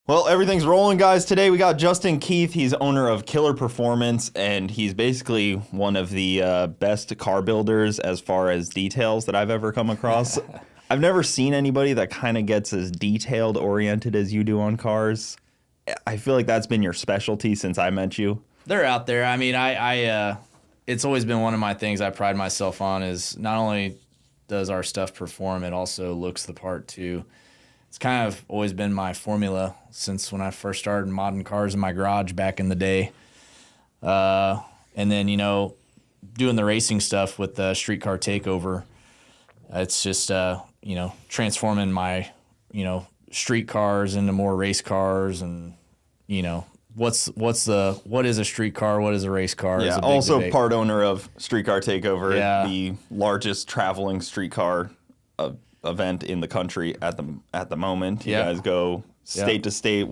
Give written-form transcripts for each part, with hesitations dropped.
Well, everything's rolling, guys. Today we got Justin Keith. He's owner of Killer Performance, and he's basically one of the best car builders as far as details that I've ever come across. I've never seen anybody that kind of gets as detailed oriented as you do on cars. I feel like that's been your specialty since I met you. They're out there. I mean, it's always been one of my things I pride myself on is not only does our stuff perform, it also looks the part too. It's kind of always been my formula since when I first started modding cars in my garage back in the day. And then, doing the racing stuff with the Street Car Takeover, it's just, transforming my, street cars into more race cars and, what is a street car? What is a race car? Yeah, also debate. Part owner of Street Car Takeover, the largest traveling street car event in the country at the moment. You guys go state to state.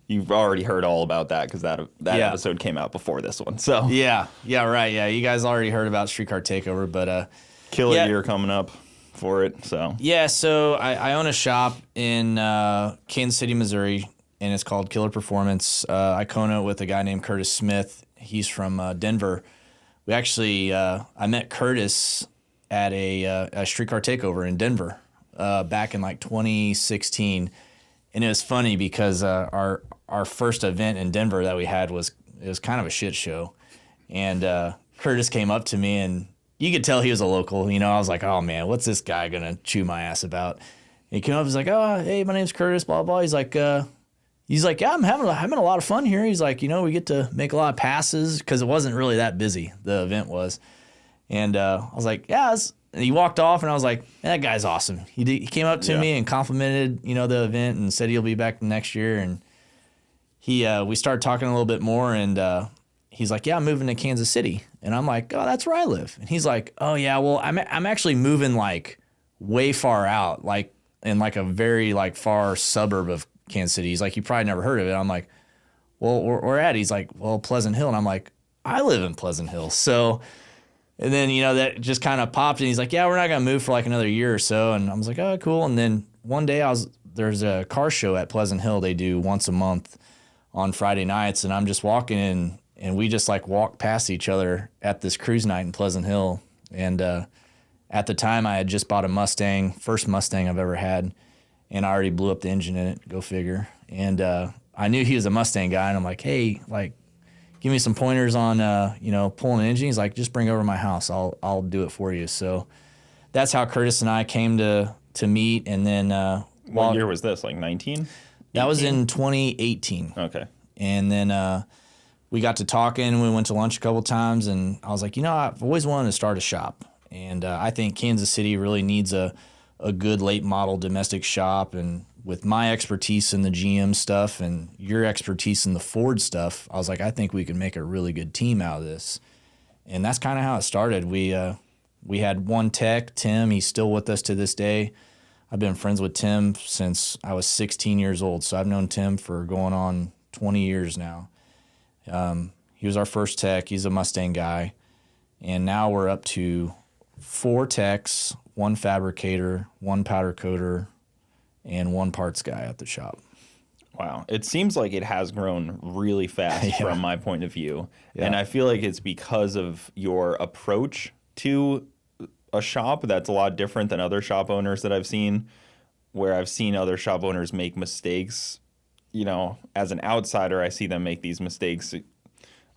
You've already heard all about that because that episode came out before this one. So right. Yeah, you guys already heard about Street Car Takeover, but killer year coming up for it. So so I own a shop in Kansas City, Missouri, and it's called Killer Performance. I co-own it with a guy named Curtis Smith. He's from Denver. We actually I met Curtis at a Street Car Takeover in Denver back in like 2016, and it was funny because our first event in Denver that we had was kind of a shit show, and Curtis came up to me and you could tell he was a local. I was like, oh man, what's this guy gonna chew my ass about? And he came up, he's like, oh hey, my name's Curtis, blah blah. He's like, yeah, I'm having a lot of fun here. He's like, we get to make a lot of passes because it wasn't really that busy. The event was. And I was like, yeah. And he walked off, and I was like, man, that guy's awesome. He came up to me and complimented, the event and said he'll be back next year. And we started talking a little bit more, and he's like, yeah, I'm moving to Kansas City. And I'm like, oh, that's where I live. And he's like, oh, yeah, well, I'm actually moving, like, way far out, like, in, like, a very, like, far suburb of Kansas City. He's like, you probably never heard of it. I'm like, well, where at? He's like, well, Pleasant Hill. And I'm like, I live in Pleasant Hill. So... And then, that just kind of popped, and he's like, yeah, we're not going to move for like another year or so. And I was like, oh, cool. And then one day there's a car show at Pleasant Hill they do once a month on Friday nights, and I'm just walking in, and we just like walk past each other at this cruise night in Pleasant Hill. And at the time, I had just bought a Mustang, first Mustang I've ever had, and I already blew up the engine in it, go figure. And I knew he was a Mustang guy, and I'm like, hey, like, give me some pointers on, pulling an engine. He's like, just bring it over to my house. I'll do it for you. So that's how Curtis and I came to meet. And then what year was this? Like 19? That was in 2018. Okay. And then we got to talking. We went to lunch a couple times, and I was like, I've always wanted to start a shop, and I think Kansas City really needs a good late model domestic shop. And with my expertise in the GM stuff and your expertise in the Ford stuff, I was like, I think we can make a really good team out of this. And that's kind of how it started. We had one tech, Tim. He's still with us to this day. I've been friends with Tim since I was 16 years old, so I've known Tim for going on 20 years now. He was our first tech. He's a Mustang guy. And now we're up to 4 techs, 1 fabricator, 1 powder coater, and 1 parts guy at the shop. Wow. It seems like it has grown really fast from my point of view. Yeah. And I feel like it's because of your approach to a shop that's a lot different than other shop owners that I've seen, where I've seen other shop owners make mistakes. As an outsider, I see them make these mistakes.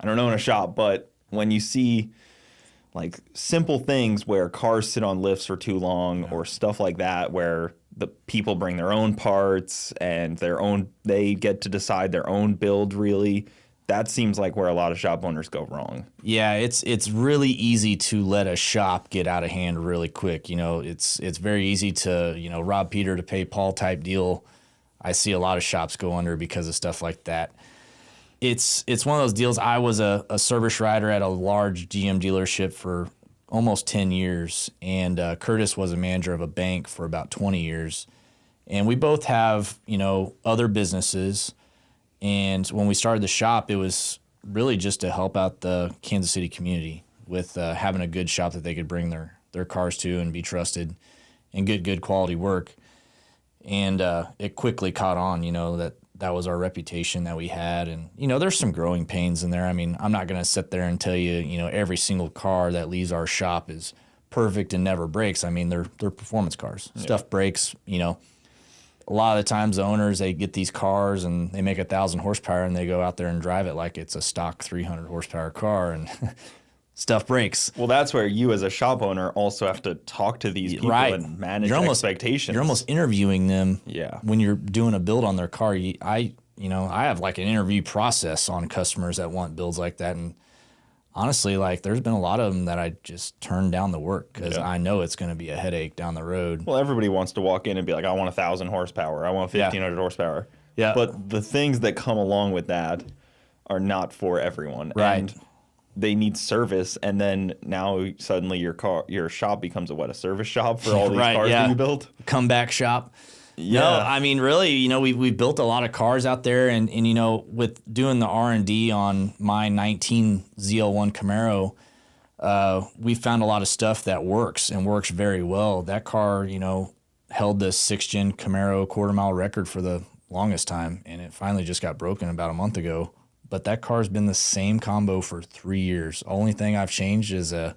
I don't own a shop, but when you see like simple things where cars sit on lifts for too long or stuff like that, where the people bring their own parts and they get to decide their own build, really, that seems like where a lot of shop owners go wrong. Yeah, it's really easy to let a shop get out of hand really quick. It's very easy to, rob Peter to pay Paul type deal. I see a lot of shops go under because of stuff like that. It's one of those deals. I was a service rider at a large GM dealership for almost 10 years, and Curtis was a manager of a bank for about 20 years. And we both have, other businesses. And when we started the shop, it was really just to help out the Kansas City community with having a good shop that they could bring their cars to and be trusted and get good quality work. And it quickly caught on, that was our reputation that we had. And, there's some growing pains in there. I mean, I'm not going to sit there and tell you, every single car that leaves our shop is perfect and never breaks. I mean, they're performance cars. Yeah. Stuff breaks, A lot of the times the owners, they get these cars and they make 1,000 horsepower and they go out there and drive it like it's a stock 300 horsepower car and stuff breaks. Well, that's where you as a shop owner also have to talk to these people and manage expectations. You're almost interviewing them Yeah. when you're doing a build on their car. I have like an interview process on customers that want builds like that. And honestly, like there's been a lot of them that I just turned down the work because I know it's going to be a headache down the road. Well, everybody wants to walk in and be like, I want 1,000 horsepower. I want 1,500 horsepower. Yeah. But the things that come along with that are not for everyone. Right. And they need service, and then now suddenly your shop becomes a service shop for all these cars that you built? Comeback shop. Yeah. No, I mean, really, we've built a lot of cars out there, and with doing the R&D on my 19 ZL1 Camaro, we found a lot of stuff that works and works very well. That car, held the 6th-gen Camaro quarter-mile record for the longest time, and it finally just got broken about a month ago. But that car's been the same combo for 3 years. Only thing I've changed is a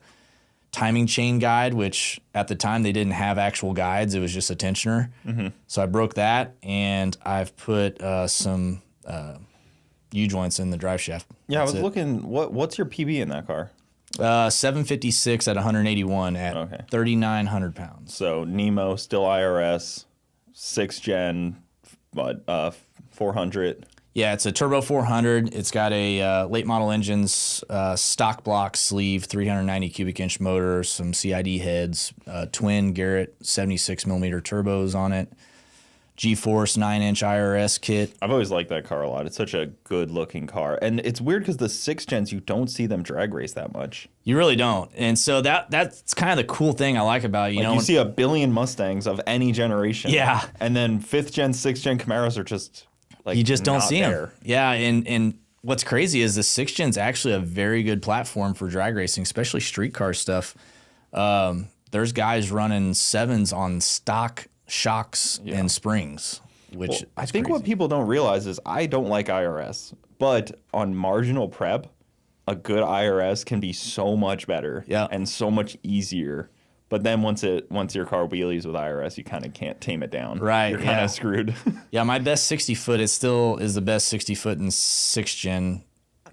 timing chain guide, which at the time they didn't have actual guides. It was just a tensioner. Mm-hmm. So I broke that, and I've put some U-joints in the drive shaft. Yeah, That's I was looking. What's your PB in that car? 756 at 181 at 3,900 pounds. So Nemo, still IRS, 6th gen, 400. Yeah, it's a turbo 400. It's got a late model engines, stock block sleeve, 390 cubic inch motor, some CID heads, twin Garrett 76 millimeter turbos on it, G-Force 9-inch IRS kit. I've always liked that car a lot. It's such a good looking car. And it's weird because the 6th gens, you don't see them drag race that much. You really don't. And so that's kind of the cool thing I like about it. You see a billion Mustangs of any generation. Yeah. And then 5th gen, 6th gen Camaros are just... you just don't see them. Yeah, and what's crazy is the 6th gen's actually a very good platform for drag racing, especially street car stuff. There's guys running 7s on stock shocks and springs, which I think what people don't realize is I don't like IRS, but on marginal prep, a good IRS can be so much better and so much easier. But then once your car wheelies with IRS, you kind of can't tame it down. Right. You're kind of screwed. Yeah, my best 60 foot is the best 60 foot in 6th gen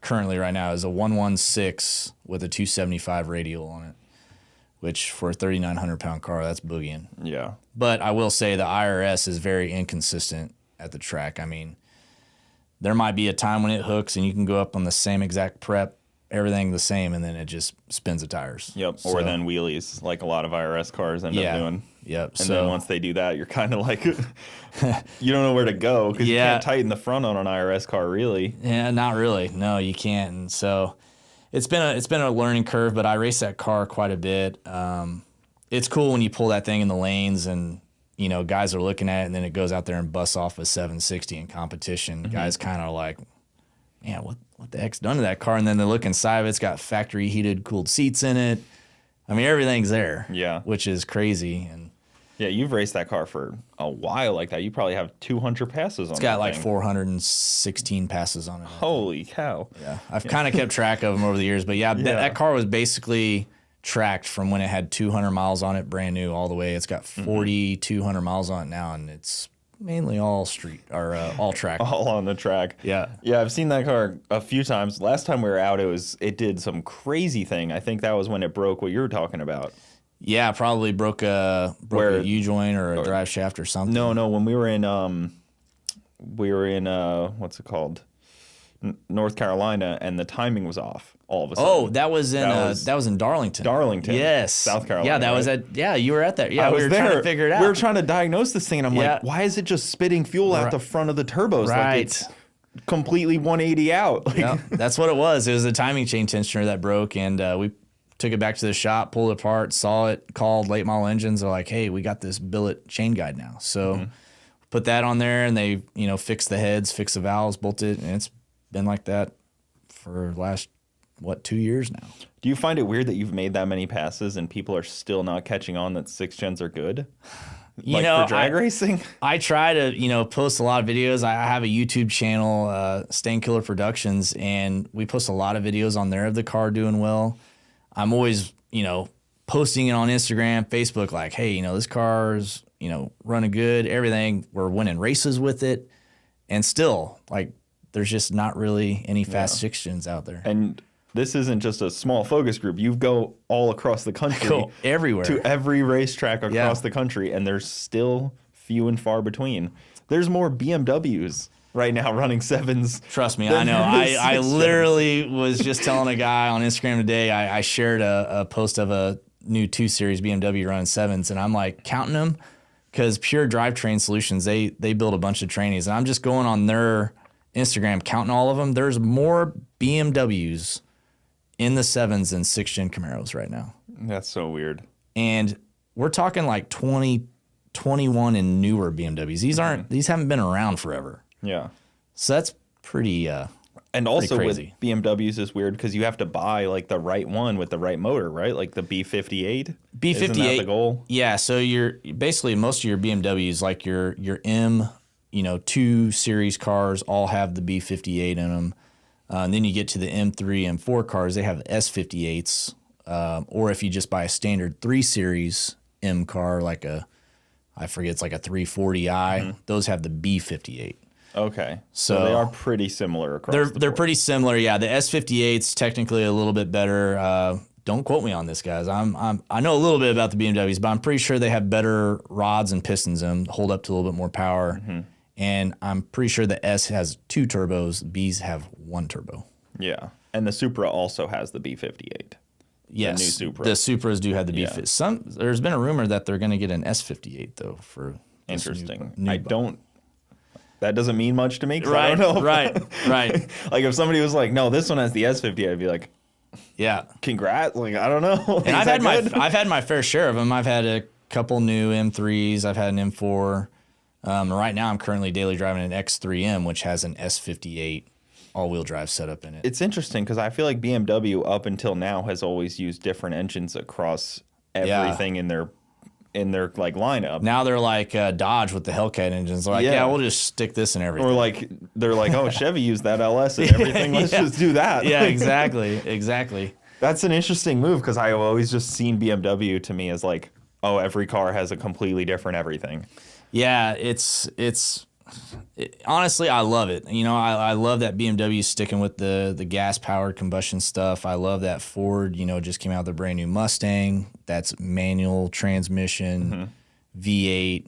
currently right now is a 116 with a 275 radial on it, which for a 3,900 pound car, that's boogieing. Yeah. But I will say the IRS is very inconsistent at the track. I mean, there might be a time when it hooks and you can go up on the same exact prep, everything the same, and then it just spins the tires. Yep. Or then wheelies, like a lot of IRS cars end up doing. Yep. And then once they do that, you're kind of like, you don't know where to go because you can't tighten the front on an IRS car, really. Yeah, not really. No, you can't. And so it's been a learning curve, but I race that car quite a bit. It's cool when you pull that thing in the lanes and guys are looking at it, and then it goes out there and busts off a 760 in competition. Mm-hmm. Guys kind of like, man, what the heck's done to that car? And then they look inside of it. It's got factory heated, cooled seats in it. I mean, everything's there. Yeah. Which is crazy. And yeah, you've raced that car for a while like that. You probably have 200 passes on it. It's got like 416 passes on it. Holy cow. Yeah. I've kind of kept track of them over the years. But yeah, that car was basically tracked from when it had 200 miles on it, brand new, all the way. It's got 4,200 miles on it now, and it's mainly all street or all track. All on the track. Yeah. Yeah, I've seen that car a few times. Last time we were out, it did some crazy thing. I think that was when it broke what you were talking about. Yeah, probably broke a U-joint or a drive shaft or something. No, when we were in what's it called? North Carolina, and the timing was off all of a sudden. Oh, that was in Darlington. Darlington. Yes. South Carolina. Yeah, that was you were at that. Yeah, we were trying to figure it out. We were trying to diagnose this thing, and I'm like, why is it just spitting fuel out the front of the turbos? Right. Like it's completely 180 out. Yeah, that's what it was. It was a timing chain tensioner that broke, and we took it back to the shop, pulled it apart, saw it, called late model engines. They're like, hey, we got this billet chain guide now. So put that on there, and they fixed the heads, fixed the valves, bolted, and it's been like that for the last 2 years now. Do you find it weird that you've made that many passes and people are still not catching on that 6th gens are good? You know, for drag racing? I try to, post a lot of videos. I have a YouTube channel, Stain Killer Productions, and we post a lot of videos on there of the car doing well. I'm always, posting it on Instagram, Facebook, like, hey, this car's, running good, everything. We're winning races with it. And still, like, there's just not really any fast six gens out there. And this isn't just a small focus group. You go all across the country. Go everywhere. To every racetrack across the country, and there's still few and far between. There's more BMWs right now running 7s. Trust me, I know. I literally was just telling a guy on Instagram today, I shared a post of a new 2 Series BMW running 7s, and I'm like counting them because Pure Drivetrain Solutions, they build a bunch of trannies, and I'm just going on their Instagram counting all of them. There's more BMWs in the 7s than 6-gen Camaros right now. That's so weird. And we're talking like 20, 21 and newer BMWs. These haven't been around forever. Yeah. So that's pretty and also pretty crazy. With BMWs is weird because you have to buy like the right one with the right motor, right? Like the B58. B58. Isn't that the goal? Yeah. So you're basically most of your BMWs, like your M, 2 Series cars, all have the B58 in them. And then you get to the M3, M4 cars, they have S58s. Or if you just buy a standard 3 Series M car, like I forget, it's like a 340i, those have the B58. Okay. So they are pretty similar across the board. They're pretty similar, yeah. The S58's technically a little bit better. Don't quote me on this, guys. I know a little bit about the BMWs, but I'm pretty sure they have better rods and pistons in them, hold up to a little bit more power. And I'm pretty sure the S has 2 turbos, Bs have 1 turbo. Yeah. And the Supra also has the B58. Yes. The new Supra. The Supras do have the B58. There's been a rumor that they're going to get an S58 though for interesting. new That doesn't mean much to me. Right. I don't know. Right. Like if somebody was like, no, this one has the S50, I'd be like, yeah, congrats. Like, I don't know. And I've had my fair share of them. I've had a couple new M3s. I've had an M4. Right now, I'm currently daily driving an X3M, which has an S58 all-wheel drive setup in it. It's interesting because I feel like BMW up until now has always used different engines across everything in their like lineup. Now they're like Dodge with the Hellcat engines. They're like, yeah, we'll just stick this in everything. Or like they're like, oh, Chevy used that LS and everything. Let's just do that. Yeah, exactly. That's an interesting move because I've always just seen BMW to me as like, oh, every car has a completely different everything. Yeah, honestly, I love it. I love that BMW is sticking with the gas-powered combustion stuff. I love that Ford, just came out with a brand new Mustang. That's manual transmission, V8.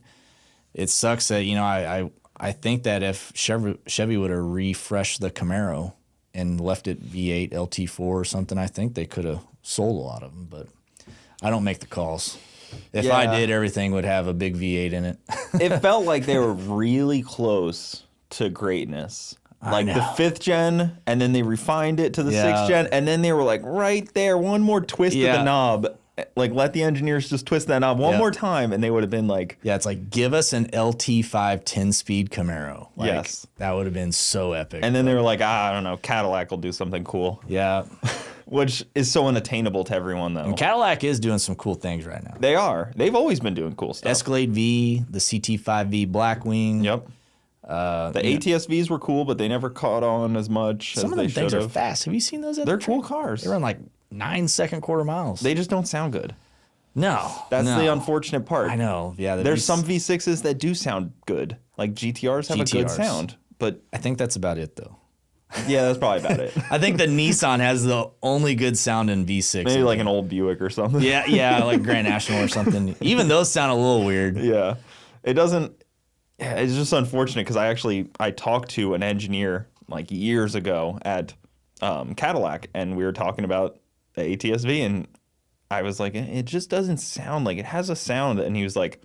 It sucks that, I think that if Chevy would have refreshed the Camaro and left it V8, LT4 or something, I think they could have sold a lot of them, but I don't make the calls. If I did, everything would have a big V8 in it. It felt like they were really close to greatness. Like the 5th gen, and then they refined it to the 6th gen, and then they were like right there, one more twist of the knob. Like let the engineers just twist that knob one more time, and they would have been like, yeah, it's like give us an LT5 10-speed Camaro. Like, yes, that would have been so epic. And then they were like, I don't know, Cadillac will do something cool. Yeah. Which is so unattainable to everyone, though. And Cadillac is doing some cool things right now. They are. They've always been doing cool stuff. Escalade V, the CT5V Blackwing. Yep. The ATS-Vs were cool, but they never caught on as much as they should have. Some of them things are fast. Have you seen those? They're cool cars. They run like 9-second quarter miles. They just don't sound good. No. That's the unfortunate part. I know. Yeah. There's some V6s that do sound good. Like GTRs have a good sound. But I think that's about it, though. Yeah, that's probably about it. I think the Nissan has the only good sound in V6. Maybe like an old Buick or something. Yeah, like Grand National or something. Even those sound a little weird. Yeah. It doesn't. It's just unfortunate because I talked to an engineer like years ago at Cadillac, and we were talking about the ATS-V, and I was like, it just doesn't sound like it has a sound. And he was like,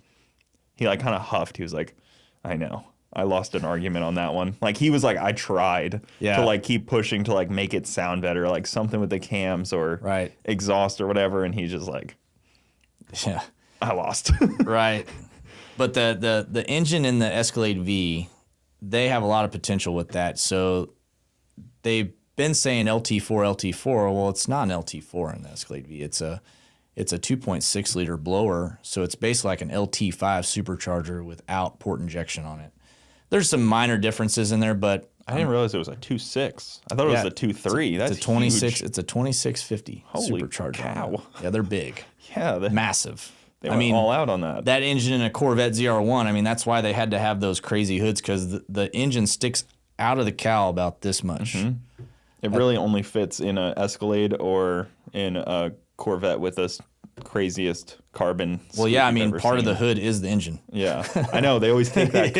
he like kind of huffed. He was like, I know. I lost an argument on that one. Like he was like, I tried to like keep pushing to like make it sound better, like something with the cams or exhaust or whatever, and he's just like, I lost. Right. But the engine in the Escalade V, they have a lot of potential with that. So they've been saying LT4. Well, it's not an LT4 in the Escalade V. It's It's a 2.6 liter blower, so it's basically like an LT5 supercharger without port injection on it. There's some minor differences in there, but I didn't realize it was a 2.6. I thought it was a 2.3. That's it's a 26. huge. It's a 2650 Holy supercharger. cow. Yeah, they're big. Yeah, Massive. They went all out on that. That engine in a Corvette ZR1, I mean, that's why they had to have those crazy hoods, because the engine sticks out of the cowl about this much. It really only fits in a Escalade or in a Corvette with this craziest carbon. Well, yeah, I mean, ever part of seen. the hood is the engine. Yeah, I know. They always take that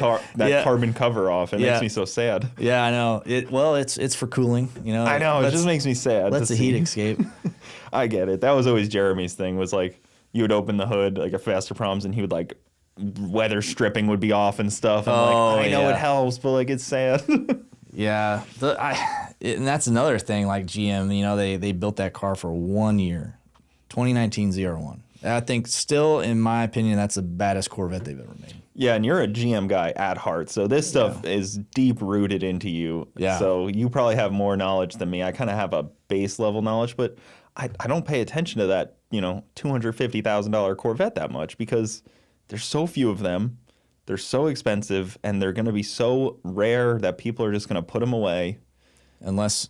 carbon cover off. It makes me so sad. Yeah, I know. It's for cooling, you know. I know. It just makes me sad. Lets the heat escape. I get it. That was always Jeremy's thing. Was like you would open the hood like a Faster Proms, and he would like weather stripping would be off and stuff. And I know it helps, but like it's sad. Yeah, and that's another thing. Like GM, you know, they built that car for 1 year, 2019 ZR1. I think still, in my opinion, that's the baddest Corvette they've ever made. Yeah, and you're a GM guy at heart, so this stuff is deep rooted into you. Yeah. So you probably have more knowledge than me. I kind of have a base level knowledge, but I don't pay attention to that, $250,000 Corvette that much because there's so few of them. They're so expensive, and they're going to be so rare that people are just going to put them away. Unless,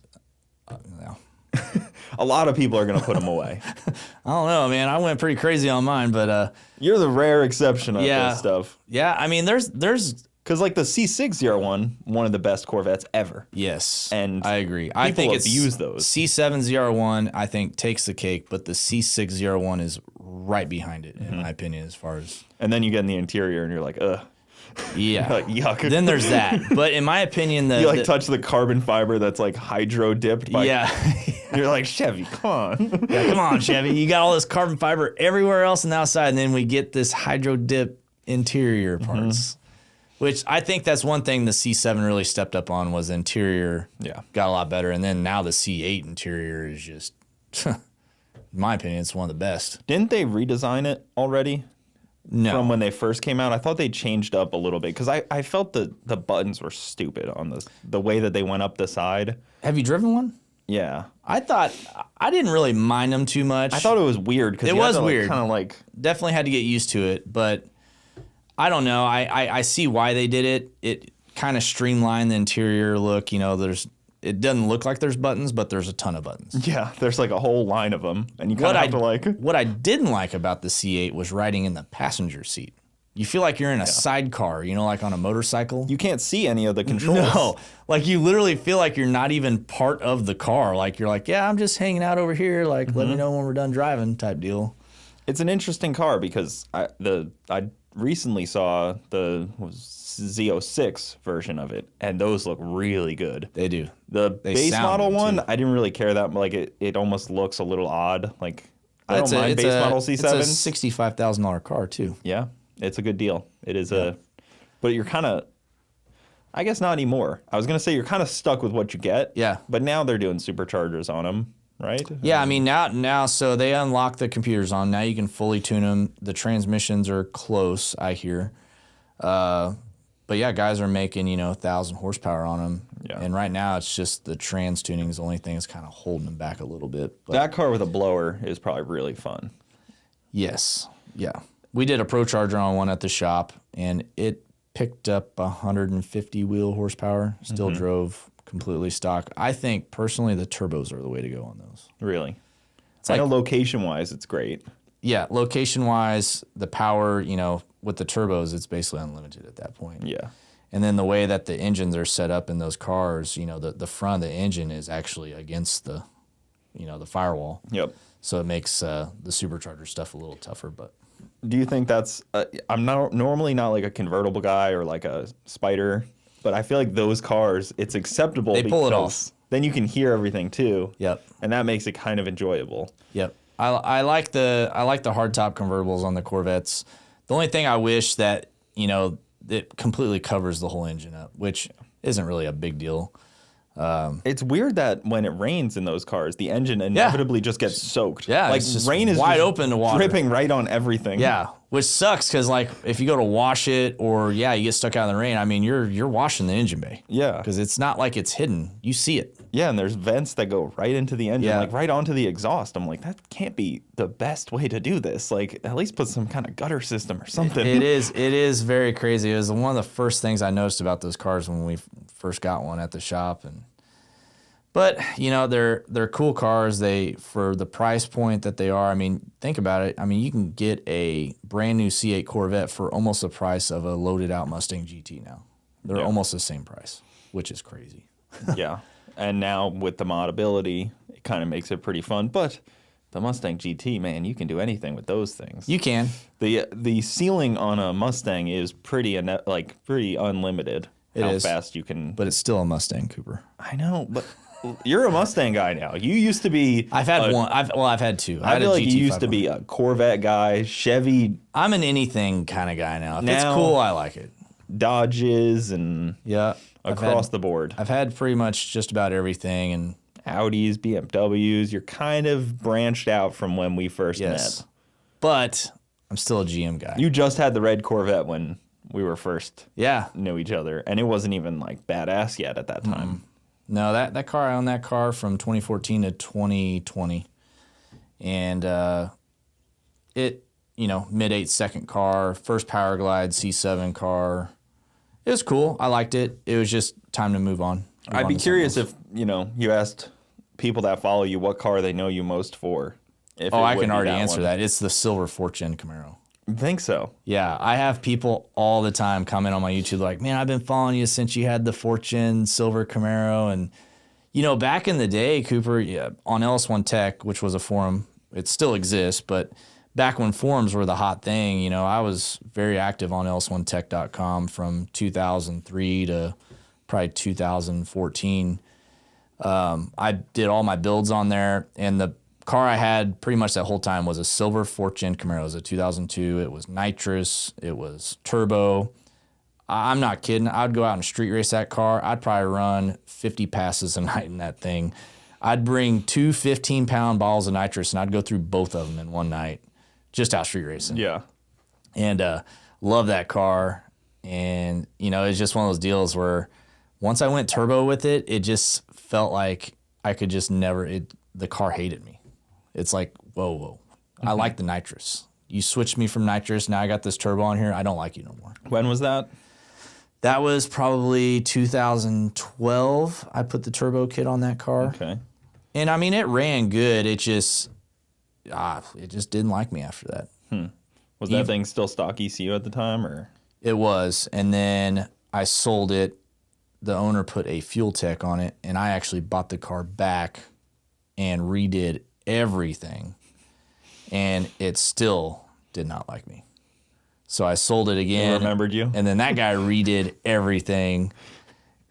A lot of people are going to put them away. I don't know, man. I went pretty crazy on mine, but You're the rare exception of this stuff. Yeah, I mean, there's Because like the C6 one of the best Corvettes ever. Yes, and I agree. I think it's abuse those. C7 ZR1, I think, takes the cake, but the C6 ZR1 is right behind it, in my opinion, as far as. And then you get in the interior, and you're like, ugh. Yeah. Like, yuck. Then there's that. But in my opinion, you touch the carbon fiber that's like hydro dipped. Yeah. You're like, Chevy, come on. Yeah, come on, Chevy. You got all this carbon fiber everywhere else on the outside, and then we get this hydro dip interior parts. Which I think that's one thing the C7 really stepped up on was interior. Yeah. Got a lot better. And then now the C8 interior is just, in my opinion, it's one of the best. Didn't they redesign it already? No. From when they first came out? I thought they changed up a little bit because I felt the buttons were stupid on the way that they went up the side. Have you driven one? Yeah. I didn't really mind them too much. I thought it was weird because it was weird. Kind of like definitely had to get used to it, but I don't know. I see why they did it. It kind of streamlined the interior look. It doesn't look like there's buttons, but there's a ton of buttons. Yeah, there's like a whole line of them, and you kind of have to like. What I didn't like about the C8 was riding in the passenger seat. You feel like you're in a sidecar, like on a motorcycle. You can't see any of the controls. No, like you literally feel like you're not even part of the car. Like you're like, yeah, I'm just hanging out over here. Like, let me know when we're done driving, type deal. It's an interesting car because I recently saw the Z06 version of it, and those look really good. They do. The base model one, I didn't really care that. Like it almost looks a little odd. Like I don't mind base model C7s. It's a $65,000 car too. Yeah, it's a good deal. It is but you're kind of, I guess not anymore. I was gonna say you're kind of stuck with what you get. Yeah. But now they're doing superchargers on them, right? Yeah, I mean now so they unlock the computers on. Now you can fully tune them. The transmissions are close, I hear. But yeah, guys are making 1,000 horsepower on them. Yeah. And right now it's just the trans tuning is the only thing that's kind of holding them back a little bit. But that car with a blower is probably really fun. Yes. Yeah. We did a Pro Charger on one at the shop, and it picked up 150 wheel horsepower. Still drove completely stock. I think personally the turbos are the way to go on those. Really? I know location-wise it's great. Yeah, location-wise, the power, with the turbos, it's basically unlimited at that point. Yeah. And then the way that the engines are set up in those cars, the front of the engine is actually against the firewall. Yep. So it makes the supercharger stuff a little tougher. But do you think that's? I'm normally not like a convertible guy or like a Spider, but I feel like those cars, it's acceptable. They pull it off. Then you can hear everything too. Yep. And that makes it kind of enjoyable. Yep. I like the hardtop convertibles on the Corvettes. The only thing I wish that it completely covers the whole engine up, which isn't really a big deal. It's weird that when it rains in those cars, the engine inevitably just gets soaked. Yeah, like it's just rain is wide just open to water. dripping right on everything. Yeah, which sucks because like if you go to wash it or you get stuck out in the rain, I mean you're washing the engine bay. Yeah, because it's not like it's hidden. You see it. Yeah, and there's vents that go right into the engine, like right onto the exhaust. I'm like, that can't be the best way to do this. Like, at least put some kind of gutter system or something. It is very crazy. It was one of the first things I noticed about those cars when we first got one at the shop. But you know, they're cool cars. For the price point that they are. I mean, think about it. I mean, you can get a brand new C8 Corvette for almost the price of a loaded out Mustang GT now. They're almost the same price, which is crazy. Yeah. And now with the modability, it kind of makes it pretty fun. But the Mustang GT, man, you can do anything with those things. You can. The ceiling on a Mustang is pretty unlimited. How fast you can. But it's still a Mustang, Cooper. I know, but you're a Mustang guy now. You used to be. I've had one. I've had two. I feel like you used to be a Corvette guy, Chevy. I'm an anything kind of guy now. If it's cool, I like it. Dodges and across the board. I've had pretty much just about everything, and Audis, BMWs. You're kind of branched out from when we first met. But I'm still a GM guy. You just had the red Corvette when we were first Yeah. knew each other, and it wasn't even like badass yet at that time. No, that car, I owned that car from 2014 to 2020. And it, you know, mid-8 second car, first Power Glide C7 car. It was cool. I liked it. It was just time to move on. I'd be curious if, you know, you asked people that follow you what car they know you most for. I can already answer that. It's the silver 4th Gen Camaro. I think so. Yeah, I have people all the time comment on my YouTube like, man, I've been following you since you had the 4th Gen silver Camaro. And, you know, back in the day, Cooper, on LS1 Tech, which was a forum, it still exists, but back when forums were the hot thing, you know, I was very active on ls1tech.com from 2003 to probably 2014. I did all my builds on there, and the car I had pretty much that whole time was a silver 4th Gen Camaro. It was a 2002. It was nitrous. It was turbo. I'm not kidding. I'd go out and street race that car. I'd probably run 50 passes a night in that thing. I'd bring 2 15-pound bottles of nitrous, and I'd go through both of them in one night, just out street racing. Yeah. And love that car. And, you know, it's just one of those deals where once I went turbo with it, it just felt like I could just never, the car hated me. It's like, whoa. I like the nitrous. You switched me from nitrous, now I got this turbo on here, I don't like you no more. When was that? That was probably 2012. I put the turbo kit on that car. Okay. And I mean, it ran good. It just didn't like me after that. Was that thing still stock ECU at the time, or? It was. And then I sold it. The owner put a fuel tech on it, and I actually bought the car back and redid everything. And it still did not like me. So I sold it again. He remembered you? And then that guy redid everything.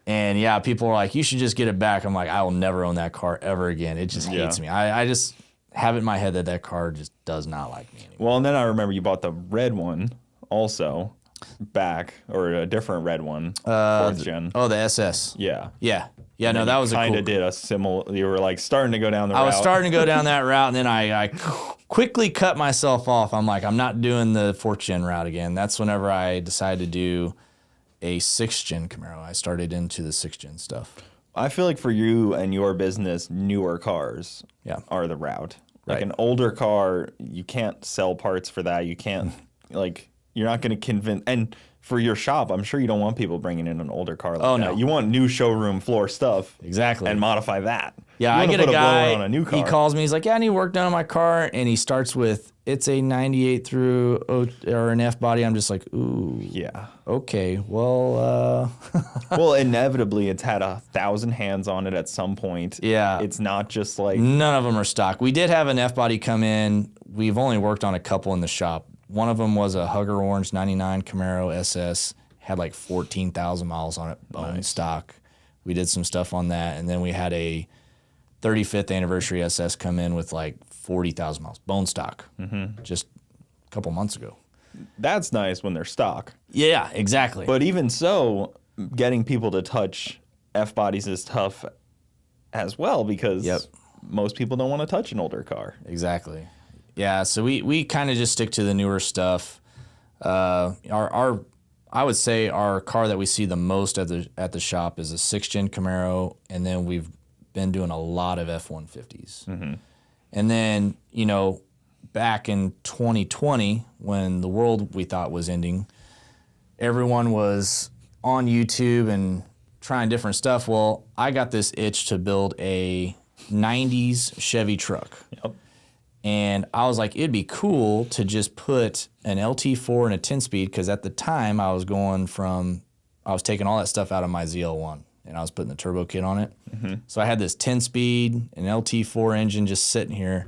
And yeah, people were like, you should just get it back. I'm like, I will never own that car ever again. It just hates me. I just have it in my head that car just does not like me anymore. Well, and then I remember you bought the red one also back, or a different red one, 4th Gen. Oh, the SS. Yeah. Yeah, no, that was a cool. Kind of did a similar, you were like starting to go down the route. I was starting to go down that route, and then I quickly cut myself off. I'm like, I'm not doing the 4th Gen route again. That's whenever I decided to do a 6th Gen Camaro. I started into the 6th Gen stuff. I feel like for you and your business, newer cars are the route. Like an older car, you can't sell parts for that. You can't, like, you're not going to convince. And for your shop, I'm sure you don't want people bringing in an older car like that. No. You want new showroom floor stuff. Exactly. And modify that. Yeah, I get a guy, on a new car. He calls me, he's like, yeah, I need work done on my car. And he starts with, it's a 98 through or an F body. I'm just like, ooh. Yeah. Okay, well. Well, inevitably, it's had 1,000 hands on it at some point. Yeah. It's not just like. None of them are stock. We did have an F body come in. We've only worked on a couple in the shop. One of them was a Hugger Orange 99 Camaro SS. Had like 14,000 miles on it, bone stock. We did some stuff on that. And then we had a 35th anniversary SS come in with like 40,000 miles, bone stock, just a couple months ago. That's nice when they're stock. Yeah, exactly. But even so, getting people to touch F bodies is tough as well because Yep. most people don't want to touch an older car. Exactly. Yeah, so we kind of just stick to the newer stuff. Our I would say our car that we see the most at the shop is a 6th gen Camaro, and then we've been doing a lot of F-150s. Mm-hmm. And then, you know, back in 2020, when the world we thought was ending, everyone was on YouTube and trying different stuff. Well, I got this itch to build a 90s Chevy truck. Yep. And I was like, it'd be cool to just put an LT4 and a 10-speed, because at the time I was taking all that stuff out of my ZL1, and I was putting the turbo kit on it. Mm-hmm. So I had this 10-speed, an LT4 engine just sitting here.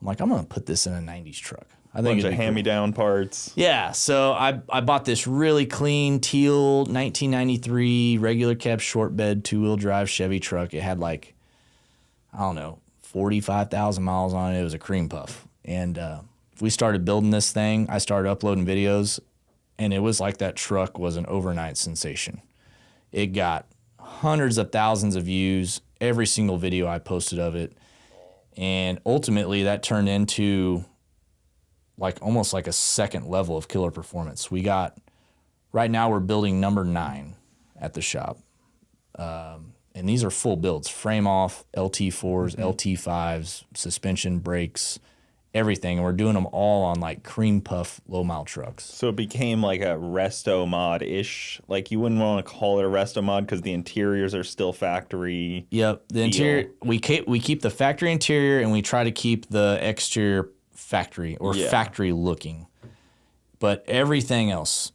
I'm like, I'm going to put this in a 90s truck. I think Bunch of hand-me-down parts. Yeah, so I bought this really clean teal 1993 regular cab short bed 2-wheel drive Chevy truck. It had like, I don't know, 45,000 miles on it. It was a cream puff. And we started building this thing. I started uploading videos, and it was like that truck was an overnight sensation. It got hundreds of thousands of views, every single video I posted of it. And ultimately that turned into like almost like a second level of killer performance. Right now we're building number 9 at the shop. And these are full builds, frame off, LT4s, LT5s, suspension, brakes, everything. And we're doing them all on like cream puff low mile trucks. So it became like a resto mod-ish. Like you wouldn't want to call it a resto mod because the interiors are still factory. Yep. The interior, we keep the factory interior, and we try to keep the exterior factory or factory looking. But everything else,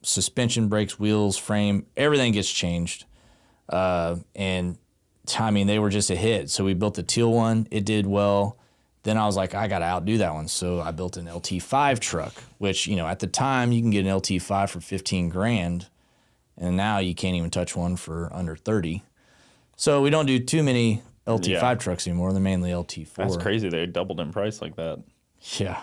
suspension, brakes, wheels, frame, everything gets changed. And I mean, they were just a hit. So we built the teal one. It did well. Then I was like, I got to outdo that one. So I built an LT5 truck, which, you know, at the time you can get an LT5 for 15 grand. And now you can't even touch one for under 30. So we don't do too many LT5 trucks anymore. They're mainly LT4. That's crazy. They doubled in price like that. Yeah.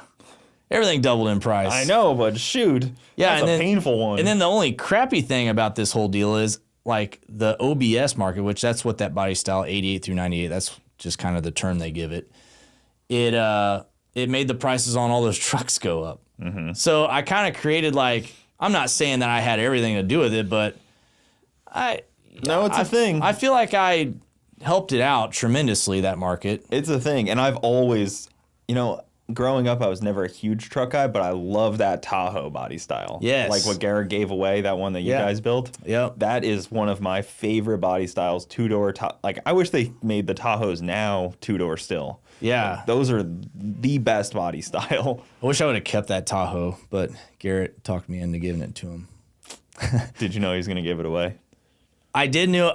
Everything doubled in price. I know, but shoot. Yeah, that's a painful one. And then the only crappy thing about this whole deal is like the OBS market, which that's what that body style 88 through 98, that's just kind of the term they give it. It made the prices on all those trucks go up. Mm-hmm. So I kind of created like, I'm not saying that I had everything to do with it, but it's a thing. I feel like I helped it out tremendously, that market. It's a thing. And I've always, you know, growing up, I was never a huge truck guy, but I love that Tahoe body style. Yes. Like what Garrett gave away, that one that you guys built. Yep. That is one of my favorite body styles. 2-door. Like, I wish they made the Tahoes now 2-door still. Yeah. Like, those are the best body style. I wish I would have kept that Tahoe, but Garrett talked me into giving it to him. Did you know he was going to give it away? I did know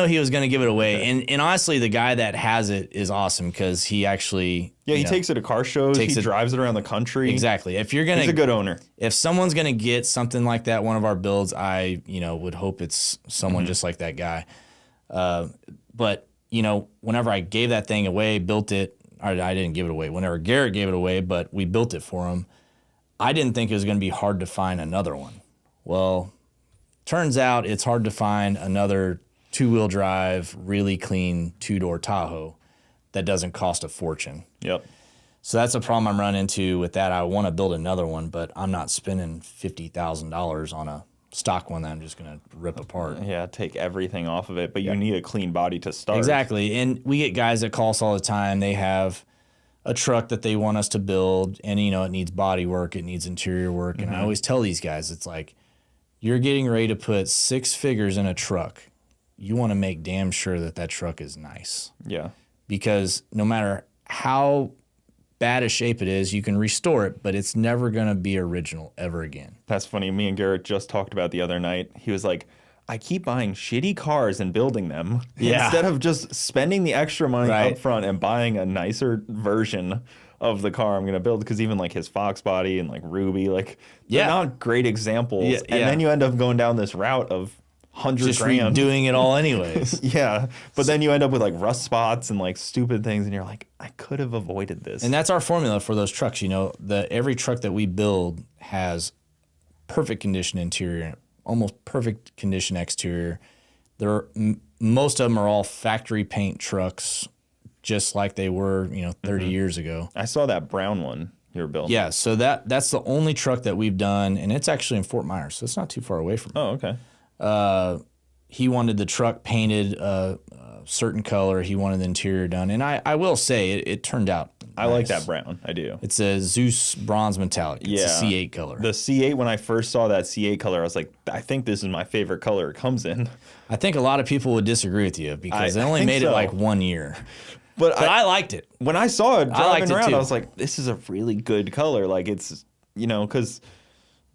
he was going to give it away, okay. and honestly, the guy that has it is awesome because he actually he takes it to car shows. He drives it around the country. Exactly. He's a good owner. If someone's going to get something like that, one of our builds, I would hope it's someone just like that guy. But whenever I gave that thing away, built it. I didn't give it away. Whenever Garrett gave it away, but we built it for him. I didn't think it was going to be hard to find another one. Well, turns out it's hard to find another 2-wheel drive, really clean 2-door Tahoe that doesn't cost a fortune. Yep. So that's a problem I'm running into with that. I want to build another one, but I'm not spending $50,000 on a stock one that I'm just going to rip apart. Yeah, take everything off of it, but you need a clean body to start. Exactly. And we get guys that call us all the time. They have a truck that they want us to build, and it needs body work, it needs interior work. And I always tell these guys, it's like, you're getting ready to put 6 figures in a truck. You want to make damn sure that truck is nice. Yeah. Because no matter how bad a shape it is, you can restore it, but it's never going to be original ever again. That's funny. Me and Garrett just talked about the other night. He was like, I keep buying shitty cars and building them instead of just spending the extra money up front and buying a nicer version of the car I'm going to build. Because even like his Fox body and like Ruby, like they're not great examples. Yeah, and then you end up going down this route of $100 grand. Doing it all anyways. Yeah. But then you end up with like rust spots and like stupid things. And you're like, I could have avoided this. And that's our formula for those trucks. Every truck that we build has perfect condition interior, almost perfect condition exterior. most of them are all factory paint trucks, just like they were, 30 years ago. I saw that brown one you were building. Yeah, so that's the only truck that we've done, and it's actually in Fort Myers, so it's not too far away from me. Oh, okay. He wanted the truck painted a certain color. He wanted the interior done, and I will say it turned out I like that brown. I do. It's a Zeus bronze metallic. It's a C8 color. The C8, when I first saw that C8 color, I was like, I think this is my favorite color it comes in. I think a lot of people would disagree with you because they only made it like 1 year. But I liked it. When I saw it driving around, I was like, this is a really good color. Like, it's, because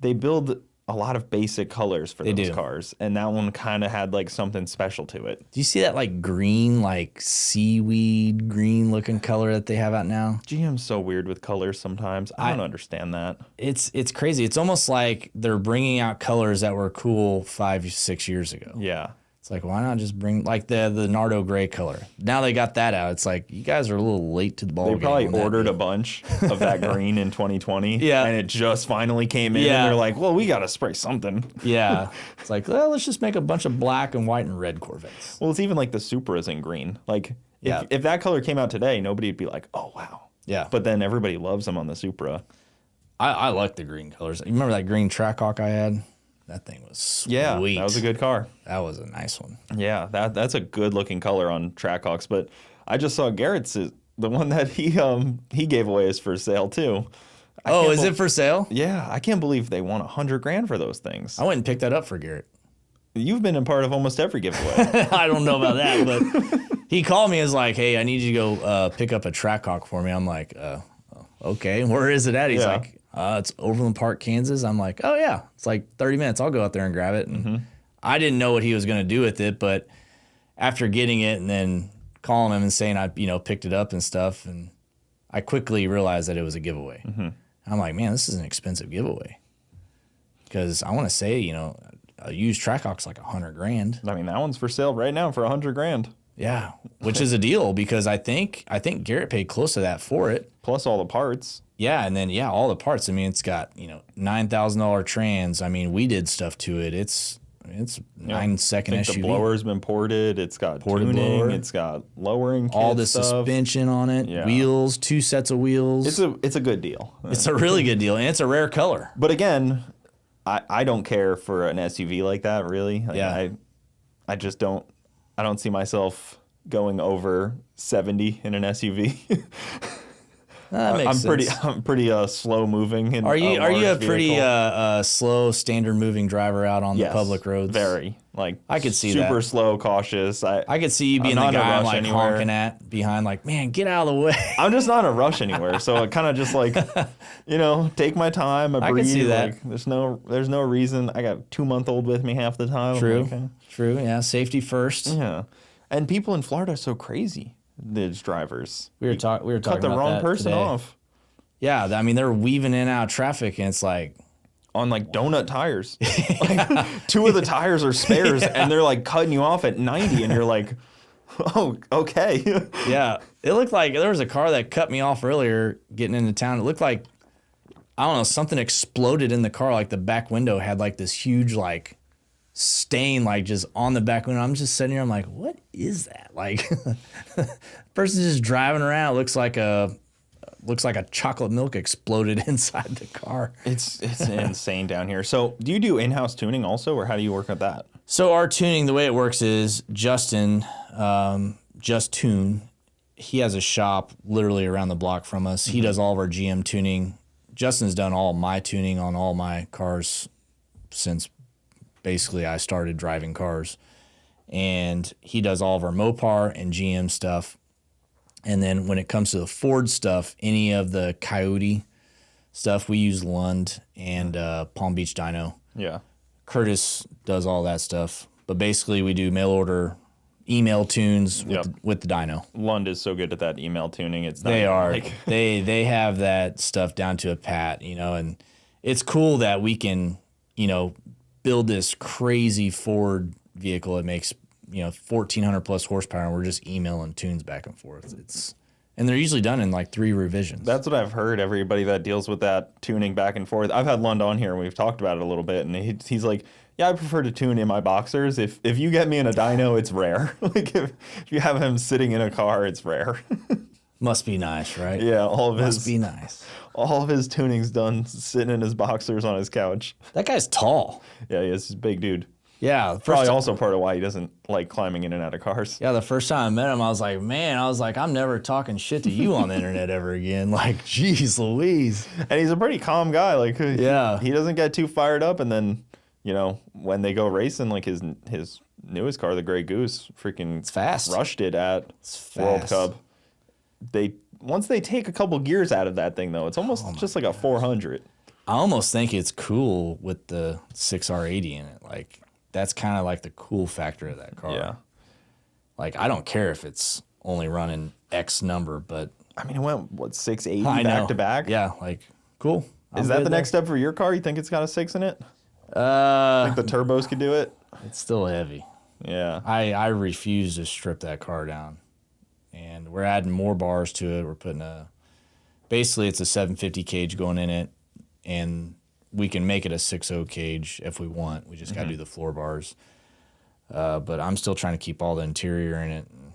they build a lot of basic colors for those cars, and that one kind of had like something special to it. Do you see that like green, like seaweed green looking color that they have out now? GM's so weird with colors sometimes. I don't understand that. It's crazy. It's almost like they're bringing out colors that were cool 5-6 years ago. Yeah. It's like, why not just bring like the Nardo gray color? Now they got that out. It's like, you guys are a little late to the ball game. They probably ordered a bunch of that green in 2020. Yeah. And it just finally came in. And they're like, well, we got to spray something. Yeah. It's like, well, let's just make a bunch of black and white and red Corvettes. Well, it's even like the Supra's in green. Like, if that color came out today, nobody would be like, oh, wow. Yeah. But then everybody loves them on the Supra. I like the green colors. You remember that green Trackhawk I had? That thing was sweet. Yeah, that was a good car. That was a nice one. Yeah, that's a good looking color on Trackhawks. But I just saw Garrett's, the one that he gave away is for sale too. Is it for sale? Yeah, I can't believe they want $100,000 for those things. I went and picked that up for Garrett. You've been a part of almost every giveaway. I don't know about that, but he called me and was like, hey, I need you to go pick up a Trackhawk for me. I'm like, okay, where is it at? He's like, it's Overland Park, Kansas. I'm like, oh, yeah. It's like 30 minutes. I'll go out there and grab it. And I didn't know what he was going to do with it, but after getting it and then calling him and saying I, picked it up and stuff, and I quickly realized that it was a giveaway. I'm like, man, this is an expensive giveaway. Because I want to say, a used Trackhawk's like $100,000. I mean, that one's for sale right now for $100,000. Yeah, which is a deal because I think Garrett paid close to that for it. Plus all the parts. Yeah, and then all the parts. I mean, it's got $9,000 trans. I mean, we did stuff to it. It's 9-second SUV. The blower's been ported. It's got tuning. Blower. It's got lowering kit all the stuff. Suspension on it. Yeah. Wheels, 2 sets of wheels. It's a good deal. It's a really good deal, and it's a rare color. But again, I don't care for an SUV like that. Really. I just don't. I don't see myself going over 70 in an SUV. I'm pretty slow moving. Are you a pretty slow, standard moving driver out on the public roads? Very. Like I could see that. Super slow, cautious. I could see you being the guy I'm like honking at behind, like, man, get out of the way. I'm just not in a rush anywhere, so I kind of just like, take my time. I breathe. can see that. Like, there's no reason. I got 2-month-old with me half the time. True. Yeah, safety first. Yeah, and people in Florida are so crazy. These drivers. We were talking about cut the wrong person today. off. Yeah, I mean they're weaving in and out of traffic, and it's like on like donut tires. Like 2 of the tires are spares, and they're like cutting you off at 90, and you're like, oh, okay. Yeah, it looked like there was a car that cut me off earlier getting into town. It looked like, I don't know, something exploded in the car. Like the back window had like this huge like stain like just on the back window. I'm just sitting here. I'm like, what is that? Like, person's just driving around. It looks like a chocolate milk exploded inside the car. It's insane down here. So, do you do in-house tuning also, or how do you work at that? So our tuning, the way it works is Justin, Just Tune. He has a shop literally around the block from us. He does all of our GM tuning. Justin's done all my tuning on all my cars since basically I started driving cars, and he does all of our Mopar and GM stuff. And then when it comes to the Ford stuff, any of the Coyote stuff, we use Lund and Palm Beach Dyno. Yeah. Curtis does all that stuff, but basically we do mail order email tunes with the dyno. Lund is so good at that email tuning. They have that stuff down to a pat, and it's cool that we can, build this crazy Ford vehicle that makes 1,400 plus horsepower, and we're just emailing tunes back and forth. And they're usually done in like 3 revisions. That's what I've heard. Everybody that deals with that tuning back and forth. I've had Lund on here and we've talked about it a little bit. And he's like, yeah, I prefer to tune in my boxers. If you get me in a dyno, it's rare. Like if you have him sitting in a car, it's rare. Must be nice, right? Yeah, Must be nice. All of his tuning's done sitting in his boxers on his couch. That guy's tall. Yeah, he is a big dude. Yeah. Probably also part of why he doesn't like climbing in and out of cars. Yeah, the first time I met him, I was like, man, I'm never talking shit to you on the internet ever again. Like, geez Louise. And he's a pretty calm guy. Like, yeah, he doesn't get too fired up. And then, you know, when they go racing, like his newest car, the Grey Goose, freaking it's fast. Rushed it at World Cup. Once they take a couple gears out of that thing, though, it's almost just like a 400. I almost think it's cool with the 6R80 in it. Like, that's kind of like the cool factor of that car. Yeah. Like, I don't care if it's only running X number, but... I mean, it went, what, 680 back to back? Yeah, like, cool. Is that the next step for your car? You think it's got a 6 in it? Think the turbos could do it? It's still heavy. Yeah. I refuse to strip that car down. And we're adding more bars to it. We're putting basically it's a 750 cage going in it, and we can make it a 6.0 cage if we want. We just got to do the floor bars. But I'm still trying to keep all the interior in it and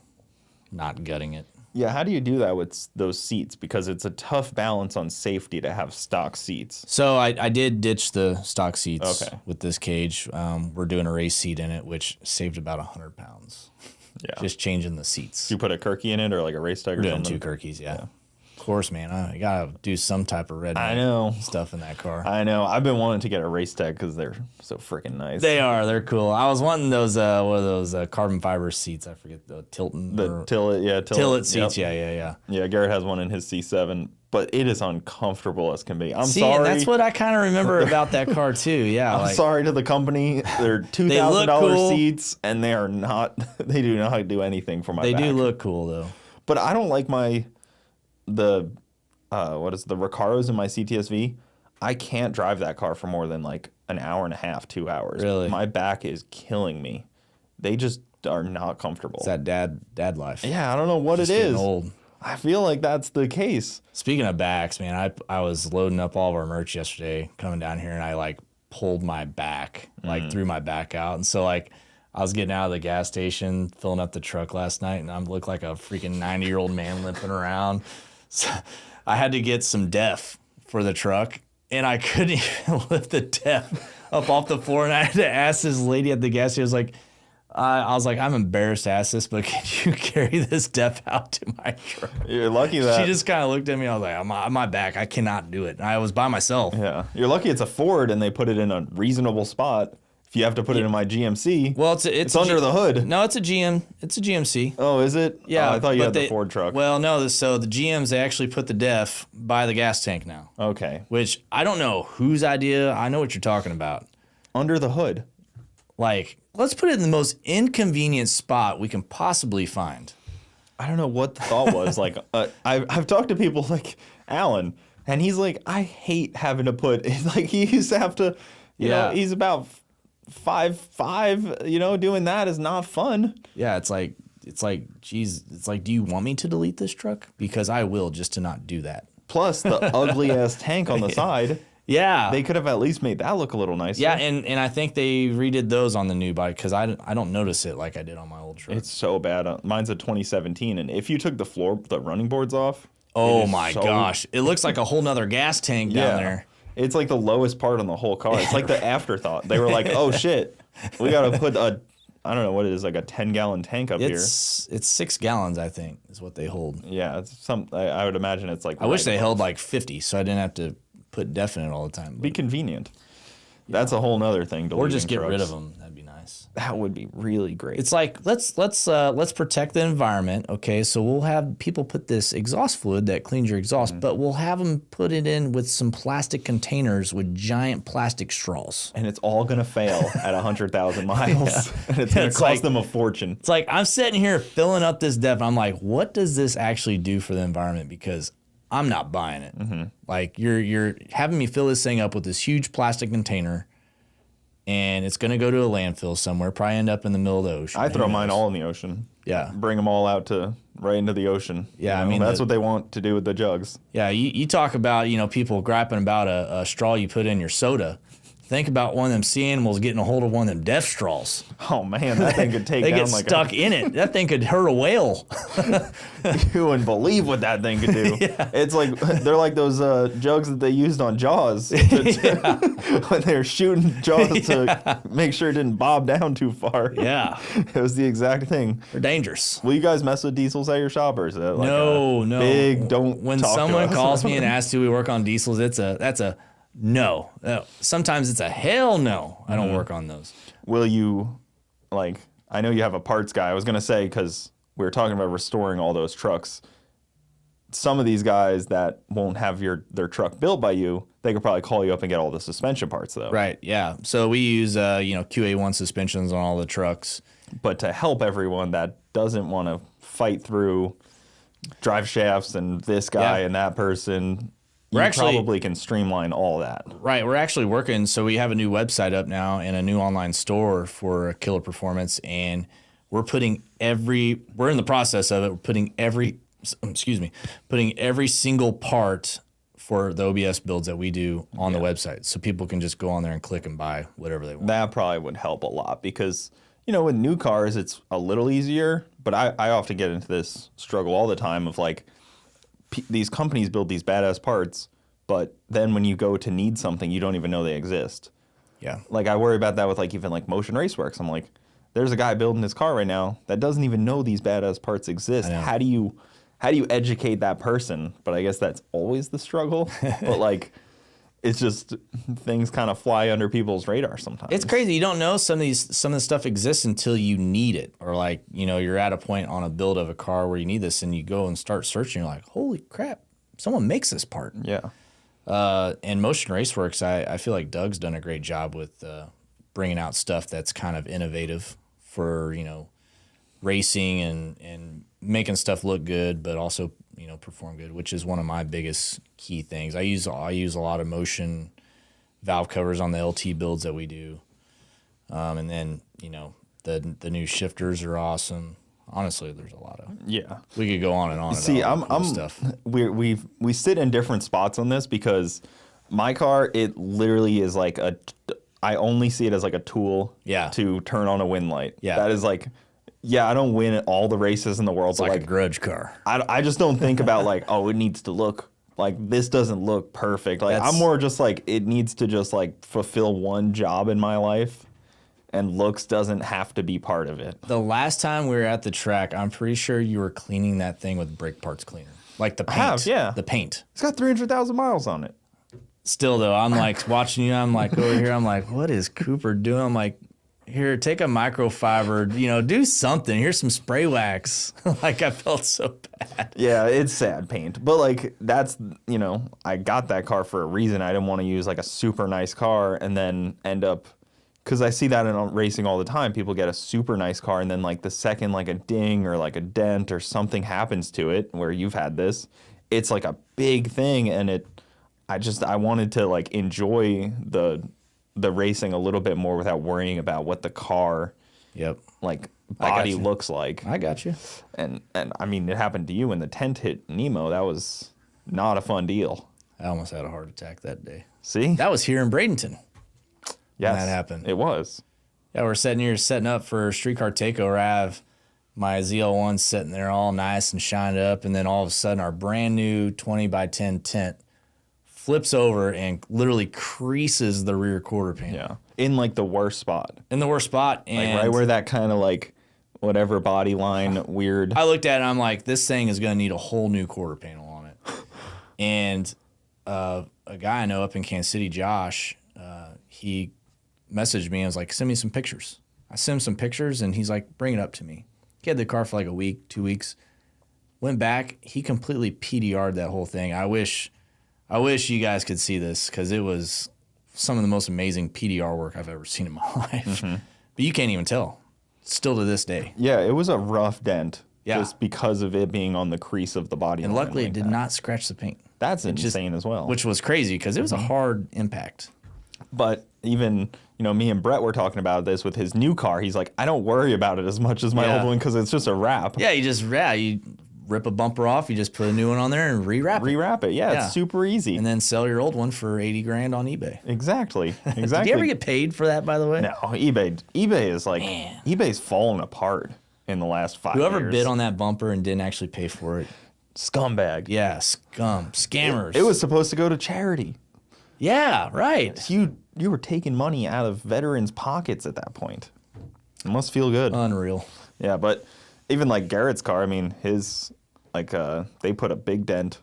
not gutting it. Yeah, how do you do that with those seats? Because it's a tough balance on safety to have stock seats. So I did ditch the stock seats with this cage. We're doing a race seat in it, which saved about 100 pounds. Yeah. Just changing the seats. Do you put a Kirky in it or like a race tag or something? Doing 2 Kirkies, yeah. Of course, man. I got to do some type of red stuff in that car. I know. I've been wanting to get a race tag because they're so freaking nice. They are. They're cool. I was wanting those, what are those carbon fiber seats? I forget the Tilton. The Tillet. Tillet seats, yeah. Yeah, Garrett has one in his C7, but it is uncomfortable as can be. I'm See, sorry. And that's what I kind of remember about that car too. Yeah. I'm sorry to the company. They're $2,000 seats, and they are not. They do not do anything for my back. They do look cool though. But I don't like the Recaros in my CTSV. I can't drive that car for more than like an hour and a half, 2 hours. Really? My back is killing me. They just are not comfortable. It's that dad life. Yeah, I don't know what just it is. Getting old. I feel like that's the case. Speaking of backs, man, I was loading up all of our merch yesterday, coming down here, and I like pulled my back, like threw my back out, and so like I was getting out of the gas station, filling up the truck last night, and I looked like a freaking 90-year-old man limping around. So I had to get some def for the truck, and I couldn't even lift the def up off the floor, and I had to ask this lady at the gas station, I was like, I'm embarrassed to ask this, but can you carry this def out to my truck? You're lucky that... She just kind of looked at me. I was like, on my back. I cannot do it. And I was by myself. Yeah. You're lucky it's a Ford and they put it in a reasonable spot. If you have to put it in my GMC, well, it's under the hood. No, it's a GM. It's a GMC. Oh, is it? Yeah. Oh, I thought you had the Ford truck. Well, no. So the GMs, they actually put the def by the gas tank now. Okay. Which I don't know whose idea. I know what you're talking about. Under the hood. Like, let's put it in the most inconvenient spot we can possibly find. I don't know what the thought was. Like, I've talked to people like Alan, and he's like, I hate having to put, like, he used to have to, you know, he's about 5'5", you know, doing that is not fun. Yeah, it's like, geez, it's like, do you want me to delete this truck? Because I will, just to not do that. Plus the ugly ass tank on the side. Yeah. They could have at least made that look a little nicer. Yeah, and I think they redid those on the new bike because I don't notice it like I did on my old truck. It's so bad. Mine's a 2017, and if you took the running boards off... Oh my gosh. It looks like a whole nother gas tank down there. It's like the lowest part on the whole car. It's like the afterthought. They were like, oh shit, we got to put I don't know what it is, like a 10-gallon tank up here. It's 6 gallons, I think, is what they hold. Yeah, it's I would imagine it's like... I wish they held like 50, so I didn't have to put definite all the time. Be convenient. That's a whole nother thing. Or just get rid of them. That'd be nice. That would be really great. It's like let's protect the environment. Okay, so we'll have people put this exhaust fluid that cleans your exhaust, but we'll have them put it in with some plastic containers with giant plastic straws. And it's all gonna fail at 100,000 miles, and it's gonna cost them a fortune. It's like I'm sitting here filling up this def, and I'm like, what does this actually do for the environment? Because I'm not buying it. Like you're having me fill this thing up with this huge plastic container, and it's going to go to a landfill somewhere, probably end up in the middle of the ocean. I throw mine all in the ocean. Yeah. Bring them all out to right into the ocean. Yeah, I mean, that's what they want to do with the jugs. Yeah, you talk about, people griping about a straw you put in your soda. Think about one of them sea animals getting a hold of one of them death straws. Oh, man, that thing could take they down get like stuck in it. That thing could hurt a whale. You wouldn't believe what that thing could do. Yeah. It's like, they're like those jugs that they used on Jaws when they were shooting Jaws to make sure it didn't bob down too far. Yeah. It was the exact thing. They're dangerous. Will you guys mess with diesels at your shop, or is that like no. big don't When talk someone to us? calls me and asks do we work on diesels, that's a no. Sometimes it's a hell no. I don't work on those. Will you, like, I know you have a parts guy. I was going to say, because we were talking about restoring all those trucks. Some of these guys that won't have their truck built by you, they could probably call you up and get all the suspension parts, though. Right, yeah. So we use, QA1 suspensions on all the trucks. But to help everyone that doesn't want to fight through drive shafts and this guy and that person, you probably can streamline all that. Right. We're actually working. So we have a new website up now and a new online store for Killer Performance. And we're in the process of it. We're putting every single part for the OBS builds that we do on the website. So people can just go on there and click and buy whatever they want. That probably would help a lot because, with new cars, it's a little easier. But I often get into this struggle all the time of like, these companies build these badass parts, but then when you go to need something, you don't even know they exist. Yeah. Like I worry about that with like even like Motion Raceworks. I'm like, there's a guy building his car right now that doesn't even know these badass parts exist. How do you educate that person? But I guess that's always the struggle. But like, it's just things kind of fly under people's radar sometimes. It's crazy. You don't know some of this stuff exists until you need it, or like you're at a point on a build of a car where you need this, and you go and start searching. You're like, holy crap, someone makes this part. Yeah. And Motion Raceworks, I feel like Doug's done a great job with bringing out stuff that's kind of innovative for racing and making stuff look good, but also perform good, which is one of my biggest key things. I use a lot of motion valve covers on the LT builds that we do, and then the new shifters are awesome. Honestly, there's a lot of we could go on and on. See, about stuff. We sit in different spots on this because my car, it literally is like I only see it as like a tool to turn on a wind light. Yeah, that is like. Yeah, I don't win at all the races in the world. It's like a grudge car. I just don't think about like, oh, it needs to look like this doesn't look perfect. Like I'm more just like it needs to just like fulfill one job in my life, and looks doesn't have to be part of it. The last time we were at the track, I'm pretty sure you were cleaning that thing with brake parts cleaner, like the paint. The paint. It's got 300,000 miles on it. Still though, I'm like watching you. I'm like over here. I'm like, what is Cooper doing? I'm like. Here, take a microfiber, do something. Here's some spray wax. Like, I felt so bad. Yeah, it's sad paint. But, like, that's, I got that car for a reason. I didn't want to use, like, a super nice car and then end up, because I see that in racing all the time. People get a super nice car and then, like, the second, like, a ding or, like, a dent or something happens to it, where you've had this, it's, like, a big thing. And I wanted to, like, enjoy the racing a little bit more without worrying about what the car like body looks like. I got you. And I mean, it happened to you when the tent hit Nemo. That was not a fun deal. I almost had a heart attack that day. See? That was here in Bradenton. Yes, when that happened. It was. Yeah, we're setting up for Streetcar Takeover. I have my ZL1 sitting there all nice and shined up, and then all of a sudden our brand new 20x10 tent flips over and literally creases the rear quarter panel. Yeah. In like the worst spot. And like right where that kind of like whatever body line weird. I looked at it and I'm like, this thing is going to need a whole new quarter panel on it. And a guy I know up in Kansas City, Josh, he messaged me and was like, send me some pictures. I sent him some pictures and he's like, bring it up to me. He had the car for like a week, 2 weeks. Went back. He completely PDR'd that whole thing. I wish you guys could see this because it was some of the most amazing PDR work I've ever seen in my life. Mm-hmm. But you can't even tell. Still to this day. Yeah, it was a rough dent just because of it being on the crease of the body. And luckily it did not scratch the paint. That's insane as well. Which was crazy because it was a hard impact. But even, me and Brett were talking about this with his new car. He's like, I don't worry about it as much as my old one because it's just a wrap. Yeah, you rip a bumper off, you just put a new one on there and rewrap it. Rewrap it, yeah, it's super easy. And then sell your old one for 80 grand on eBay. Exactly. Did you ever get paid for that, by the way? No, eBay is like, eBay's fallen apart in the last 5 years. Whoever bid on that bumper and didn't actually pay for it. Scumbag. Yeah, scammers. It was supposed to go to charity. Yeah, right. You were taking money out of veterans' pockets at that point. It must feel good. Unreal. Yeah, but even like Garrett's car, I mean, his, they put a big dent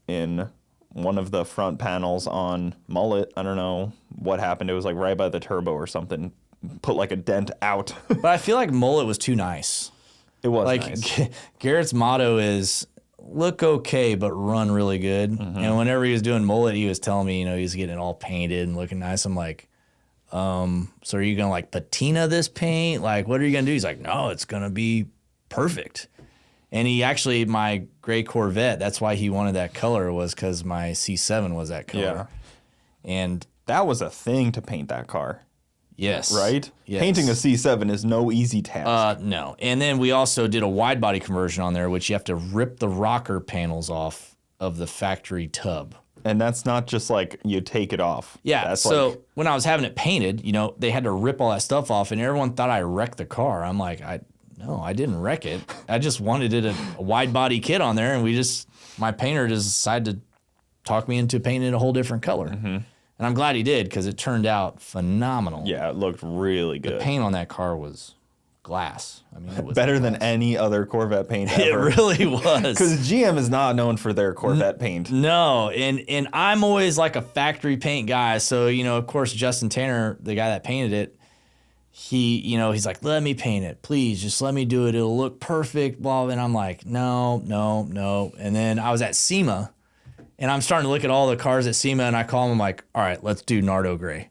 in one of the front panels on Mullet. I don't know what happened. It was like right by the turbo or something. Put like a dent out. But I feel like Mullet was too nice. It was like nice. Garrett's motto is look okay, but run really good. Mm-hmm. And whenever he was doing Mullet, he was telling me, he was getting it all painted and looking nice. I'm like, so are you gonna like patina this paint? Like, what are you gonna do? He's like, no, it's gonna be perfect. And he actually, my gray Corvette, that's why he wanted that color, was because my C7 was that color. Yeah. And that was a thing to paint that car. Yes. Right? Yes. Painting a C7 is no easy task. No. And then we also did a wide body conversion on there, which you have to rip the rocker panels off of the factory tub. And that's not just like you take it off. Yeah. That's so when I was having it painted, they had to rip all that stuff off, and everyone thought I wrecked the car. I'm like, no, I didn't wreck it. I just wanted it a wide body kit on there, and my painter just decided to talk me into painting it a whole different color. Mm-hmm. And I'm glad he did, because it turned out phenomenal. Yeah, it looked really good. The paint on that car was glass. I mean, it was better than any other Corvette paint ever. It really was. Because GM is not known for their Corvette paint. No, and I'm always like a factory paint guy. So, of course, Justin Tanner, the guy that painted it, he's like, let me paint it. Please, just let me do it. It'll look perfect, blah. And I'm like, no. And then I was at SEMA, and I'm starting to look at all the cars at SEMA, and I call them, I'm like, all right, let's do Nardo Gray.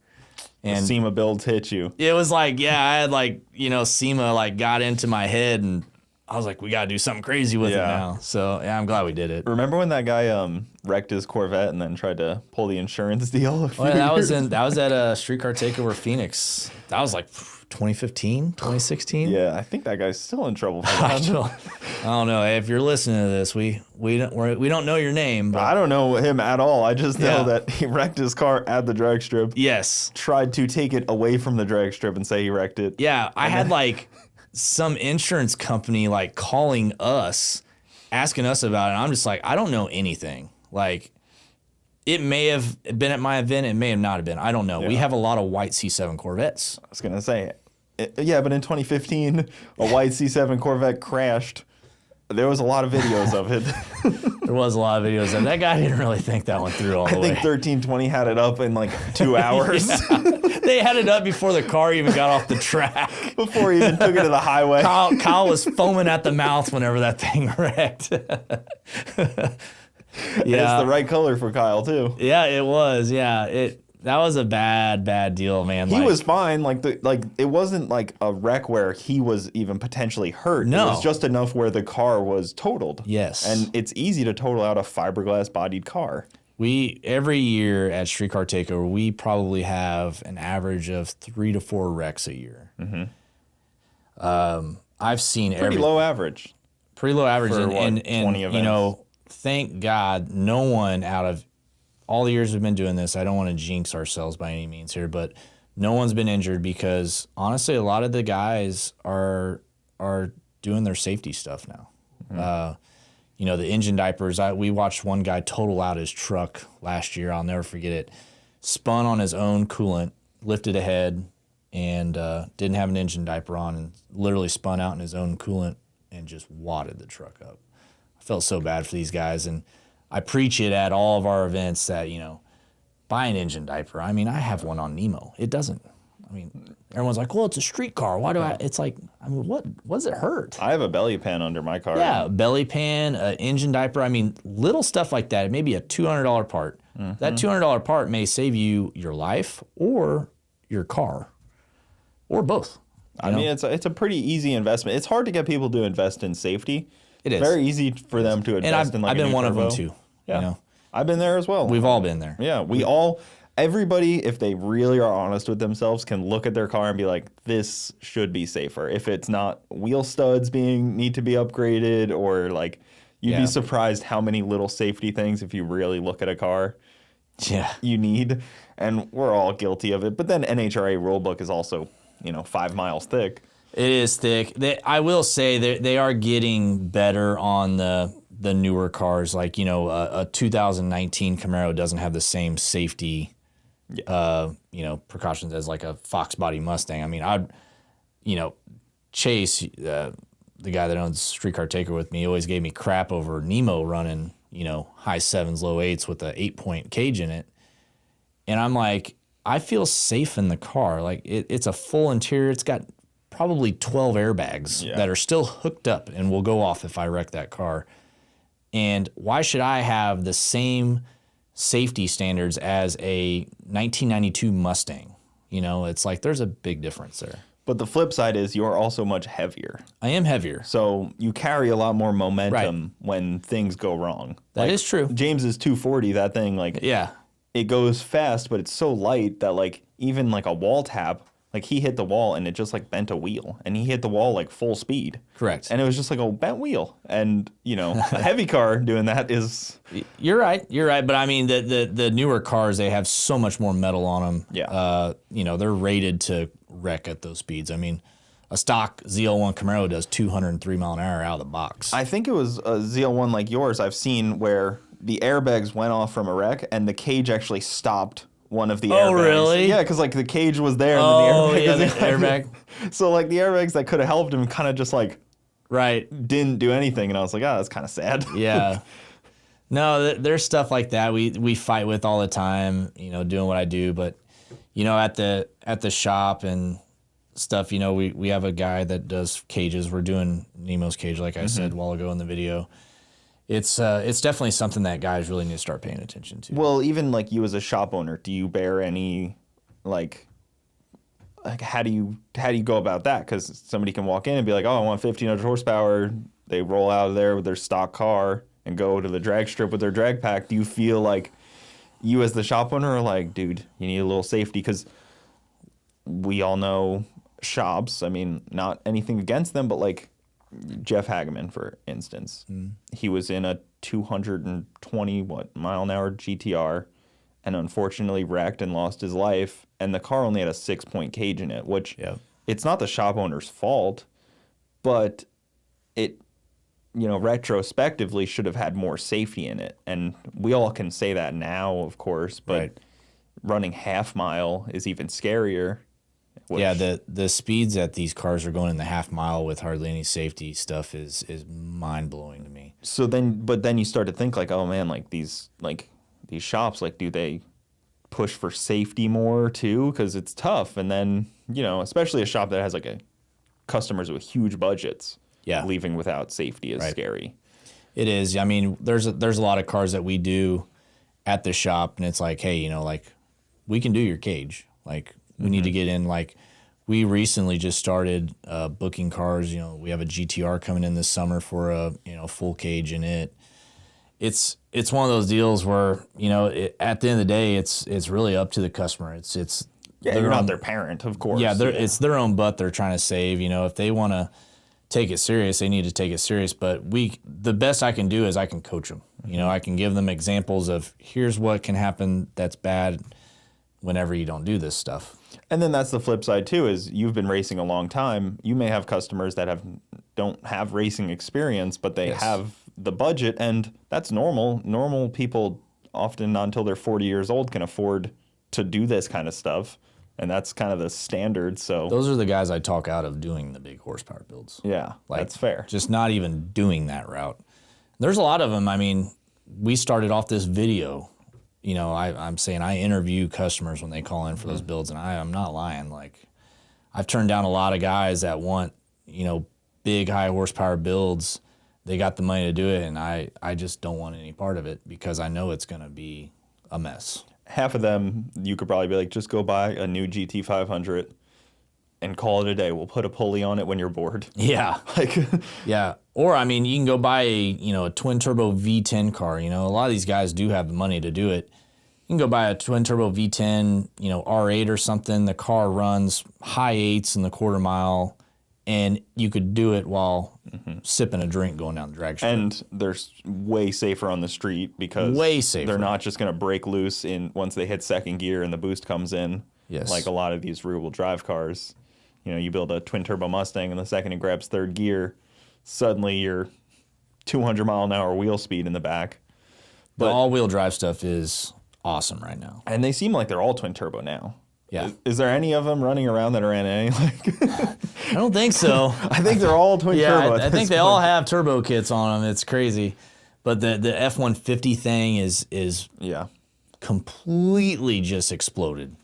And SEMA builds hit you. It was like, I had SEMA got into my head, and I was like, we got to do something crazy with it now. So, I'm glad we did it. Remember when that guy wrecked his Corvette and then tried to pull the insurance deal? That was at a Street Car Takeover Phoenix. That was like 2015, 2016. Yeah, I think that guy's still in trouble for that. I don't know. Hey, if you're listening to this, we don't know your name. But I don't know him at all. I just know that he wrecked his car at the drag strip. Yes. Tried to take it away from the drag strip and say he wrecked it. Yeah, I had some insurance company calling us, asking us about it. And I'm just like, I don't know anything. It may have been at my event. It may have not have been. I don't know. Yeah. We have a lot of white C7 Corvettes. I was going to say, but in 2015, a white C7 Corvette crashed. There was a lot of videos of it. There was a lot of videos of it. That guy didn't really think that one through all the way. I think 1320 had it up in 2 hours. They had it up before the car even got off the track. Before he even took it to the highway. Kyle was foaming at the mouth whenever that thing wrecked. Yeah, it's the right color for Kyle too. Yeah, it was. Yeah, that was a bad deal, man. He was fine. It wasn't like a wreck where he was even potentially hurt. No, it was just enough where the car was totaled. Yes, and it's easy to total out a fiberglass bodied car. Every year at Street Car Takeover, we probably have an average of 3 to 4 wrecks a year. Mm-hmm. I've seen pretty low average. Pretty low average, for and 20 events. Thank God, no one out of all the years we've been doing this, I don't want to jinx ourselves by any means here, but no one's been injured because honestly, a lot of the guys are doing their safety stuff now. Mm-hmm. The engine diapers. We watched one guy total out his truck last year. I'll never forget it. Spun on his own coolant, lifted ahead, and didn't have an engine diaper on, and literally spun out in his own coolant and just wadded the truck up. I felt so bad for these guys, and I preach it at all of our events that, buy an engine diaper. I mean, I have one on Nemo. It doesn't. Everyone's like, well, it's a street car. Why do I? It's like, what does it hurt? I have a belly pan under my car. Yeah, belly pan, engine diaper. Little stuff like that. It may be a $200 part. Mm-hmm. That $200 part may save you your life or your car or both. It's a pretty easy investment. It's hard to get people to invest in safety. It is. Very easy for them to invest in I've been one turbo. of them too. Yeah. I've been there as well. We've all been there. Yeah, we all, everybody, if they really are honest with themselves, can look at their car and be like, this should be safer. If it's not wheel studs need to be upgraded, or like, you'd be surprised how many little safety things, if you really look at a car, you need. And we're all guilty of it. But then NHRA rulebook is also, 5 miles thick. It is thick. I will say they are getting better on the newer cars. Like, a 2019 Camaro doesn't have the same safety, precautions as like a Fox body Mustang. I mean, Chase, the guy that owns Street Car Takeover with me, always gave me crap over Nemo running, high 7s, low 8s with a 8-point cage in it. And I'm like, I feel safe in the car. Like, it's a full interior. It's got probably 12 airbags that are still hooked up and will go off if I wreck that car. And why should I have the same safety standards as a 1992 Mustang? It's like there's a big difference there. But the flip side is you're also much heavier. I am heavier. So you carry a lot more momentum when things go wrong. That is true. James's 240, that thing, it goes fast, but it's so light that even a wall tap, he hit the wall and it just bent a wheel, and he hit the wall full speed. Correct. And it was just a bent wheel. And, a heavy car doing that is... You're right. But I mean, the newer cars, they have so much more metal on them. Yeah. They're rated to wreck at those speeds. I mean, a stock ZL1 Camaro does 203 mile an hour out of the box. I think it was a ZL1 like yours I've seen where the airbags went off from a wreck and the cage actually stopped one of the airbags. Oh, really? Yeah, because the cage was there and then the airbag. So the airbags that could have helped him kind of just didn't do anything, and I was like, that's kind of sad. Yeah. No, there's stuff like that we fight with all the time, doing what I do, but at the shop and stuff, we have a guy that does cages. We're doing Nemo's cage, like I said a while ago in the video. It's definitely something that guys really need to start paying attention to. Well, even you as a shop owner, do you bear any how do you go about that? Because somebody can walk in and be like, oh, I want 1,500 horsepower. They roll out of there with their stock car and go to the drag strip with their drag pack. Do you feel like you as the shop owner are like, dude, you need a little safety? Because we all know shops. I mean, not anything against them, but Jeff Hageman, for instance, he was in a 220 mile an hour GTR and unfortunately wrecked and lost his life. And the car only had a 6-point cage in it, which it's not the shop owner's fault, but it, retrospectively should have had more safety in it. And we all can say that now, of course, but running half mile is even scarier. The speeds that these cars are going in the half mile with hardly any safety stuff is mind blowing to me. So then you start to think oh man, these shops, do they push for safety more too? Because it's tough. And then especially a shop that has customers with huge budgets. Yeah, leaving without safety is scary. It is. I mean, there's a lot of cars that we do at the shop, and it's hey, we can do your cage. We need to get in. We recently just started booking cars. We have a GTR coming in this summer for a full cage in it. It's one of those deals where at the end of the day, it's really up to the customer. It's you're not their parent, of course. Yeah, it's their own butt they're trying to save. If they want to take it serious, they need to take it serious. But the best I can do is I can coach them. I can give them examples of here's what can happen that's bad whenever you don't do this stuff. And then that's the flip side too, is you've been racing a long time. You may have customers that don't have racing experience, but they have the budget, and that's normal. Normal people often not until they're 40 years old can afford to do this kind of stuff. And that's kind of the standard. So those are the guys I talk out of doing the big horsepower builds. Yeah, that's fair. Just not even doing that route. There's a lot of them. I mean, we started off this video. I'm saying I interview customers when they call in for those builds, and I'm not lying. I've turned down a lot of guys that want, big high horsepower builds. They got the money to do it, and I just don't want any part of it because I know it's going to be a mess. Half of them, you could probably be like, just go buy a new GT500 and call it a day. We'll put a pulley on it when you're bored. Yeah. Yeah. Or, I mean, you can go buy a twin turbo V10 car. A lot of these guys do have the money to do it. You can go buy a twin turbo V10, R8 or something. The car runs high eights in the quarter mile, and you could do it while sipping a drink going down the drag strip. And they're way safer on the street because they're not just going to break loose once they hit second gear and the boost comes in. Yes. Like a lot of these rear-wheel drive cars. You build a twin turbo Mustang, and the second it grabs third gear, suddenly you're 200-mile-an-hour wheel speed in the back. But the all-wheel drive stuff is awesome right now. And they seem like they're all twin turbo now. Yeah. Is there any of them running around that are NA? I don't think so. I think they're all twin turbo. I think they all have turbo kits on them. It's crazy. But the F-150 thing is completely just exploded.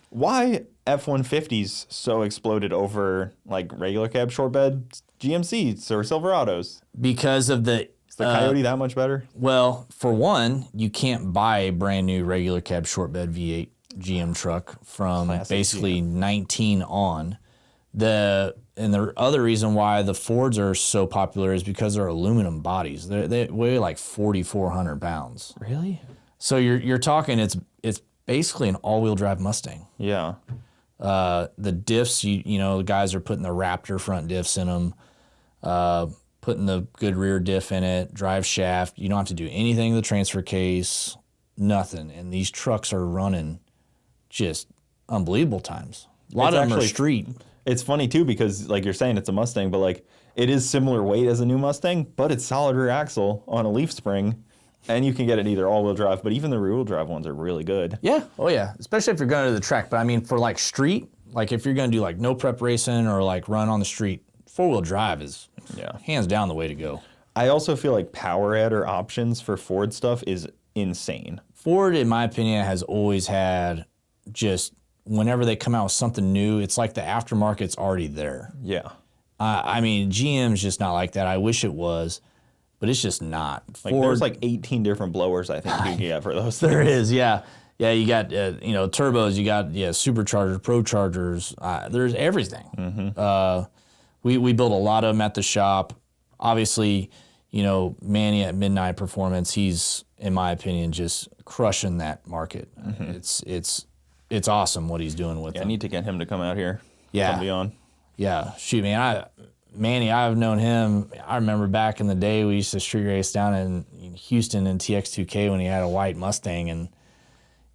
Why F-150s so exploded over like regular cab short bed GMCs or Silverados? Because of the... Is the Coyote that much better? Well, for one, you can't buy a brand new regular cab short bed V8 GM truck from basically 19 on. And the other reason why the Fords are so popular is because they're aluminum bodies. They weigh like 4,400 pounds. Really? So you're talking it's basically an all-wheel drive Mustang. Yeah. The diffs, the guys are putting the Raptor front diffs in them, putting the good rear diff in it, drive shaft. You don't have to do anything to the transfer case, nothing. And these trucks are running just unbelievable times. A lot of them are street. It's funny too because like you're saying it's a Mustang, but like it is similar weight as a new Mustang, but it's solid rear axle on a leaf spring. And you can get it either all-wheel drive, but even the rear-wheel drive ones are really good. Yeah. Oh, yeah. Especially if you're going to the track. But, I mean, for, like, street, like, if you're going to do, like, no prep racing or, like, run on the street, four-wheel drive is hands down the way to go. I also feel like power adder options for Ford stuff is insane. Ford, in my opinion, has always had just whenever they come out with something new, it's like the aftermarket's already there. Yeah. I mean, GM's just not like that. I wish it was. But it's just not. Like there's like 18 different blowers I think you can get for those things. There is, yeah. Yeah, you got, turbos, you got, superchargers, prochargers. There's everything. Mm-hmm. We built a lot of them at the shop. Obviously, Manny at Midnight Performance, he's, in my opinion, just crushing that market. Mm-hmm. It's awesome what he's doing with them. I need to get him to come out here. Yeah. Come be on. Yeah. Shoot, man, Manny, I've known him. I remember back in the day we used to street race down in Houston in TX2K when he had a white Mustang, and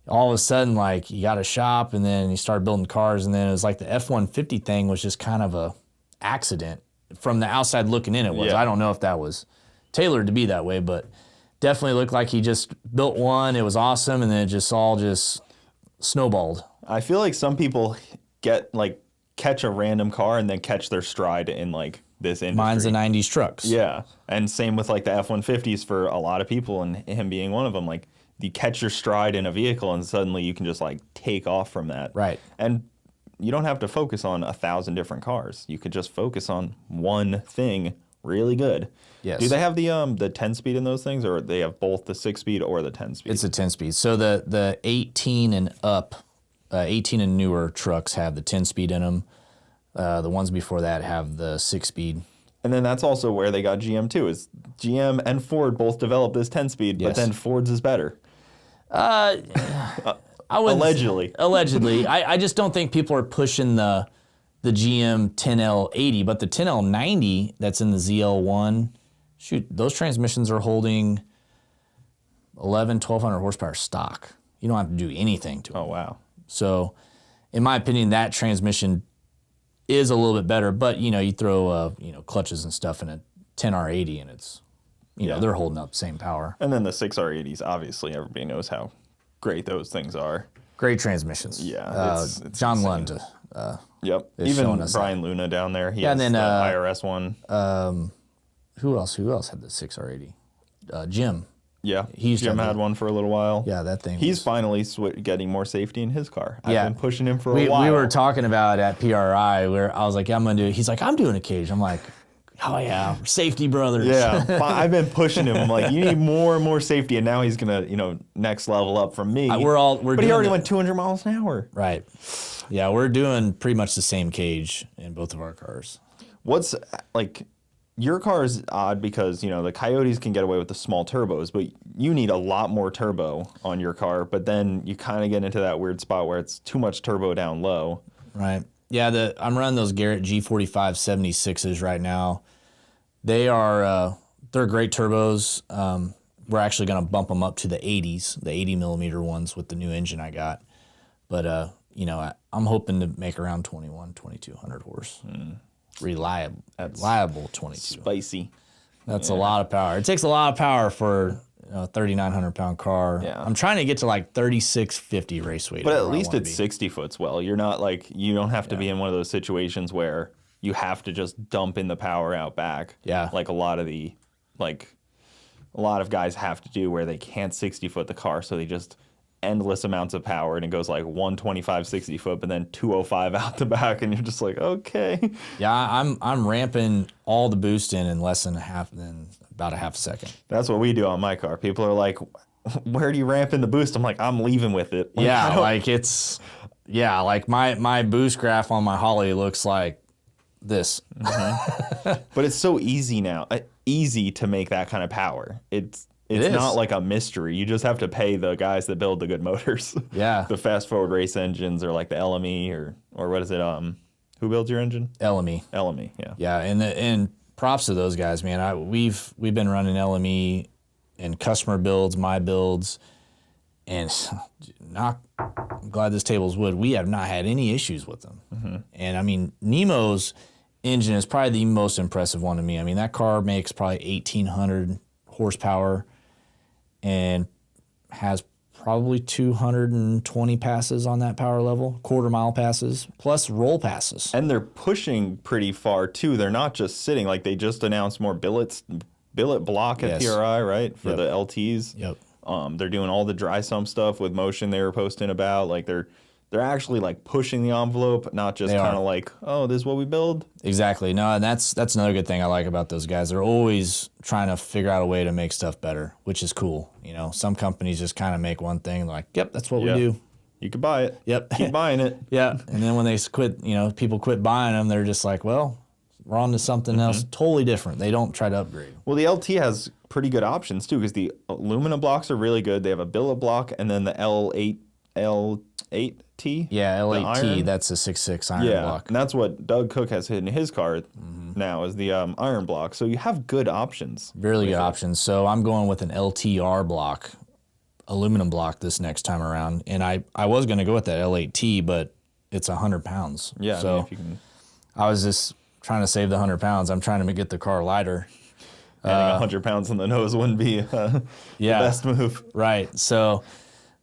all of a sudden, like, he got a shop, and then he started building cars, and then it was like the F-150 thing was just kind of a accident. From the outside looking in, it was. Yeah. I don't know if that was tailored to be that way, but definitely looked like he just built one. It was awesome, and then it just all just snowballed. I feel like some people catch a random car and then catch their stride in like this industry. Mine's the 90s trucks. Yeah. And same with like the F-150s for a lot of people, and him being one of them. Like you catch your stride in a vehicle and suddenly you can just like take off from that. Right. And you don't have to focus on 1,000 different cars. You could just focus on one thing really good. Yes. Do they have the 10-speed in those things, or they have both the 6-speed or the 10-speed? It's a 10-speed. So the 18 and up, 18 and newer trucks have the 10-speed in them. The ones before that have the 6-speed. And then that's also where they got GM too. Is GM and Ford both developed this 10-speed, but then Ford's is better. Allegedly. Allegedly. I just don't think people are pushing the GM 10L80, but the 10L90 that's in the ZL1, shoot, those transmissions are holding 1,200 horsepower stock. You don't have to do anything to them. Oh, wow. So, in my opinion, that transmission is a little bit better, but, you throw, clutches and stuff in a 10R80 and it's, they're holding up the same power. And then the 6R80s, obviously, everybody knows how great those things are. Great transmissions. Yeah. It's John Lund. Yep. Even Brian Luna down there. He has the IRS one. Who else had the 6R80? Jim. Yeah. Jim had one for a little while. Yeah, that thing. He's finally getting more safety in his car. I've been pushing him for a while. We were talking about it at PRI where I was like, I'm going to do it. He's like, I'm doing a cage. I'm like, oh, yeah, safety brothers. Yeah, I've been pushing him. I'm like, you need more and more safety, and now he's going to, next level up from me. But he already went 200 miles an hour. Right. Yeah, we're doing pretty much the same cage in both of our cars. What's, your car is odd because, you know, the Coyotes can get away with the small turbos, but you need a lot more turbo on your car. But then you kind of get into that weird spot where it's too much turbo down low. Right. Yeah, I'm running those Garrett G45 76s right now. They're great turbos. We're actually going to bump them up to the 80s, the 80 millimeter ones with the new engine I got. But, you know, I'm hoping to make around 2200 horse. Reliable 22. Spicy. That's a lot of power. It takes a lot of power for a 3,900 pound car. Yeah. I'm trying to get to like 3,650 race weight. But at least it's 60 foot swell. You're not like, you don't have to be in one of those situations where you have to just dump in the power out back. Yeah. Like a lot of guys have to do where they can't 60 foot the car, so they just endless amounts of power, and it goes like 125 60 foot, but then 205 out the back, and you're just like, okay. Yeah, I'm ramping all the boost in less than about a half second. That's what we do on my car. People are like, where do you ramp in the boost? I'm like, I'm leaving with it. Like, like my boost graph on my Holly looks like this. But it's so easy now. Easy to make that kind of power. It's not like a mystery. You just have to pay the guys that build the good motors. Yeah. The fast forward race engines, or like the LME, or what is it? Who builds your engine? LME. LME, yeah. Yeah, and props to those guys, man. We've been running LME and customer builds, my builds, and I'm glad this table's wood. We have not had any issues with them. Mm-hmm. And I mean, Nemo's engine is probably the most impressive one to me. I mean, that car makes probably 1,800 horsepower and has probably 220 passes on that power level, quarter-mile passes, plus roll passes. And they're pushing pretty far, too. They're not just sitting. Like, they just announced more billet block at PRI, right, for the LTs. Yep. They're doing all the dry sump stuff with motion they were posting about. Like, they're actually, like, pushing the envelope, not just kind of like, oh, this is what we build. Exactly. No, and that's another good thing I like about those guys. They're always trying to figure out a way to make stuff better, which is cool. You know, some companies just kind of make one thing like, yep, that's what we do. You could buy it. Yep. Keep buying it. Yeah. And then when they quit, you know, people quit buying them, they're just like, well, we're on to something else totally different. They don't try to upgrade. Well, the LT has pretty good options, too, because the aluminum blocks are really good. They have a billet block, and then the L8T. Yeah, L8T, that's a 6.6 iron block. And that's what Doug Cook has hit in his car now, is the iron block. So you have good options. Really good options. So I'm going with an LTR block, aluminum block this next time around. And I was going to go with that L8T, but it's 100 pounds. Yeah. So I mean, if you can... I was just trying to save the 100 pounds. I'm trying to get the car lighter. Adding 100 pounds on the nose wouldn't be the best move. Right. So...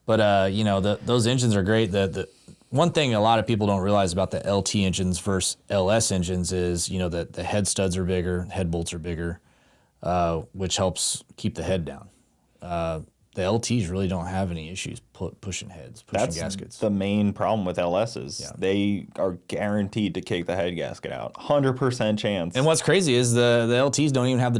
But, you know, those engines are great. The one thing a lot of people don't realize about the LT engines versus LS engines is, you know, that the head studs are bigger, head bolts are bigger, which helps keep the head down. The LTs really don't have any issues pushing heads, pushing gaskets. The main problem with LSs. Yeah. They are guaranteed to kick the head gasket out. 100% chance. And what's crazy is the LTs don't even have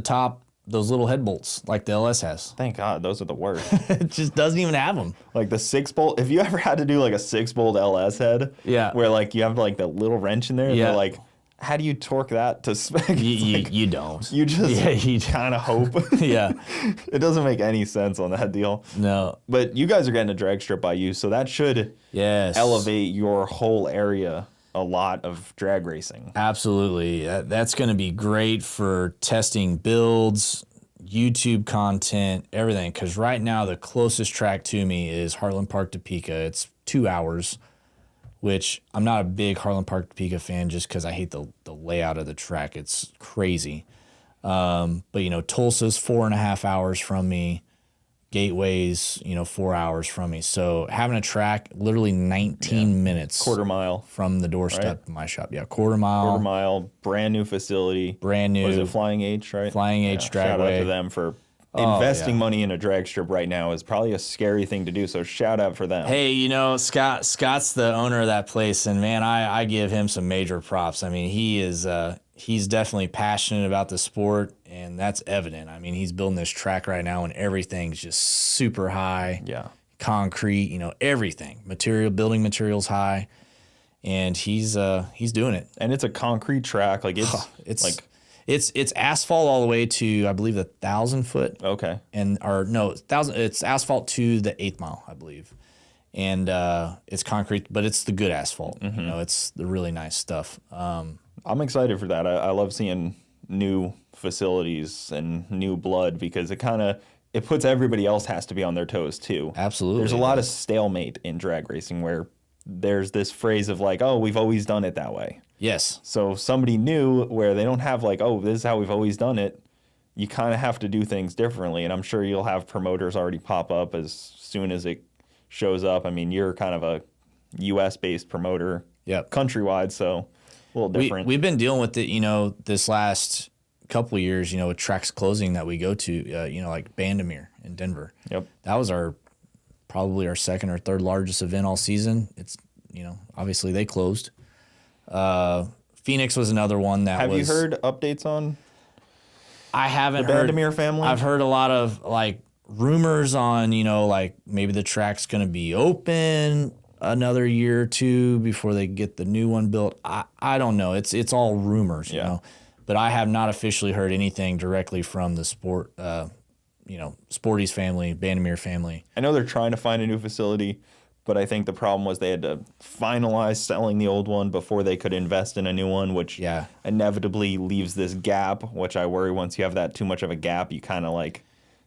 those little head bolts like the LS has. Thank God, those are the worst. It just doesn't even have them. Like the 6-bolt, if you ever had to do like a 6-bolt LS head, where like you have like that little wrench in there, and they're like, how do you torque that to spec? You don't. You just kind of hope. Yeah. It doesn't make any sense on that deal. No. But you guys are getting a drag strip by you, so that should elevate your whole area a lot of drag racing. Absolutely. That's going to be great for testing builds, YouTube content, everything. Because right now the closest track to me is Heartland Park Topeka. It's 2 hours, which I'm not a big Heartland Park Topeka fan just because I hate the layout of the track. It's crazy. But, you know, Tulsa's 4.5 hours from me. Gateway's, 4 hours from me. So having a track literally 19 minutes. Quarter mile. From the doorstep of my shop. Yeah, quarter mile. Brand new facility. Brand new. Was it Flying H, right? Flying H Dragway. Shout out to them for investing money in a drag strip right now is probably a scary thing to do, so shout out for them. Hey, Scott's the owner of that place, and man, I give him some major props. I mean, he's definitely passionate about the sport, and that's evident. I mean, he's building this track right now, and everything's just super high. Yeah. Concrete, everything. Building materials high, and he's doing it. And it's a concrete track. Like it's It's asphalt all the way to, I believe, the 1,000-foot. Okay. And or no, 1,000. It's asphalt to the 8th mile, I believe. And it's concrete, but it's the good asphalt. You know, it's the really nice stuff. I'm excited for that. I love seeing new facilities and new blood because it puts everybody else has to be on their toes too. Absolutely. There's a lot of stalemate in drag racing where there's this phrase of like, oh, we've always done it that way. Yes. So somebody new where they don't have like, oh, this is how we've always done it. You kind of have to do things differently. And I'm sure you'll have promoters already pop up as soon as it shows up. I mean, you're kind of a U.S.-based promoter countrywide, so a little different. We've been dealing with it, you know, this last couple of years, you know, with tracks closing that we go to, you know, like Bandamere in Denver. Yep. That was probably our second or third largest event all season. It's, you know, obviously they closed. Phoenix was another one that Have you heard updates on I haven't the heard Bandamere family? I've heard a lot of like rumors on, you know, like maybe the track's going to be open another year or two before they get the new one built. I don't know. It's all rumors, you know. But I have not officially heard anything directly from the you know, Sporty's family, Bandamere family. I know they're trying to find a new facility, but I think the problem was they had to finalize selling the old one before they could invest in a new one, which inevitably leaves this gap, which I worry once you have that too much of a gap, you kind of like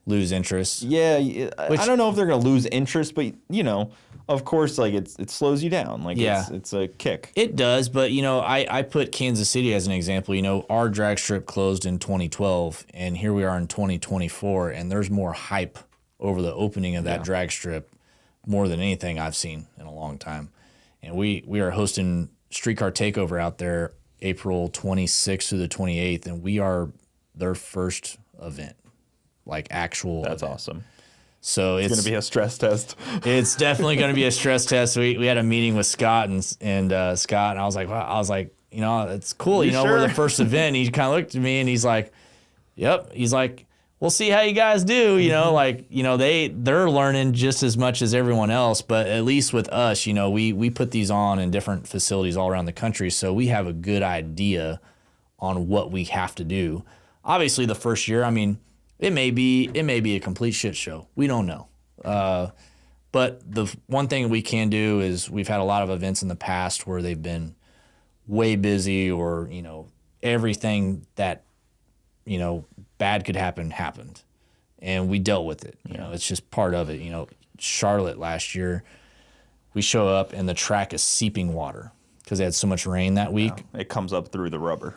lose interest. Yeah, I don't know if they're going to lose interest, but you know, of course, like it slows you down. Like it's a kick. It does, but you know, I put Kansas City as an example. You know, our drag strip closed in 2012, and here we are in 2024, and there's more hype over the opening of that drag strip more than anything I've seen in a long time. And we are hosting Car Takeover out there April 26th through the 28th, and we are their first event. Like actual. That's event. awesome. So it's going to be a stress test. It's definitely going to be a stress test. We had a meeting with Scott and Scott, and I was like, wow. You know, it's cool. You know, sure? we're the first event. He kind of looked at me and he's like, yep. He's like, we'll see how you guys do. You know, like, you know, they're learning just as much as everyone else, but at least with us, you know, we put these on in different facilities all around the country, so we have a good idea on what we have to do. Obviously, the first year, I mean, it may be a complete shit show. We don't know. But the one thing we can do is we've had a lot of events in the past where they've been way busy, or, you know, everything that, you know, bad could happen happened. And we dealt with it. You know, it's just part of it. You know, Charlotte last year, we show up and the track is seeping water because they had so much rain that week. It comes up through the rubber.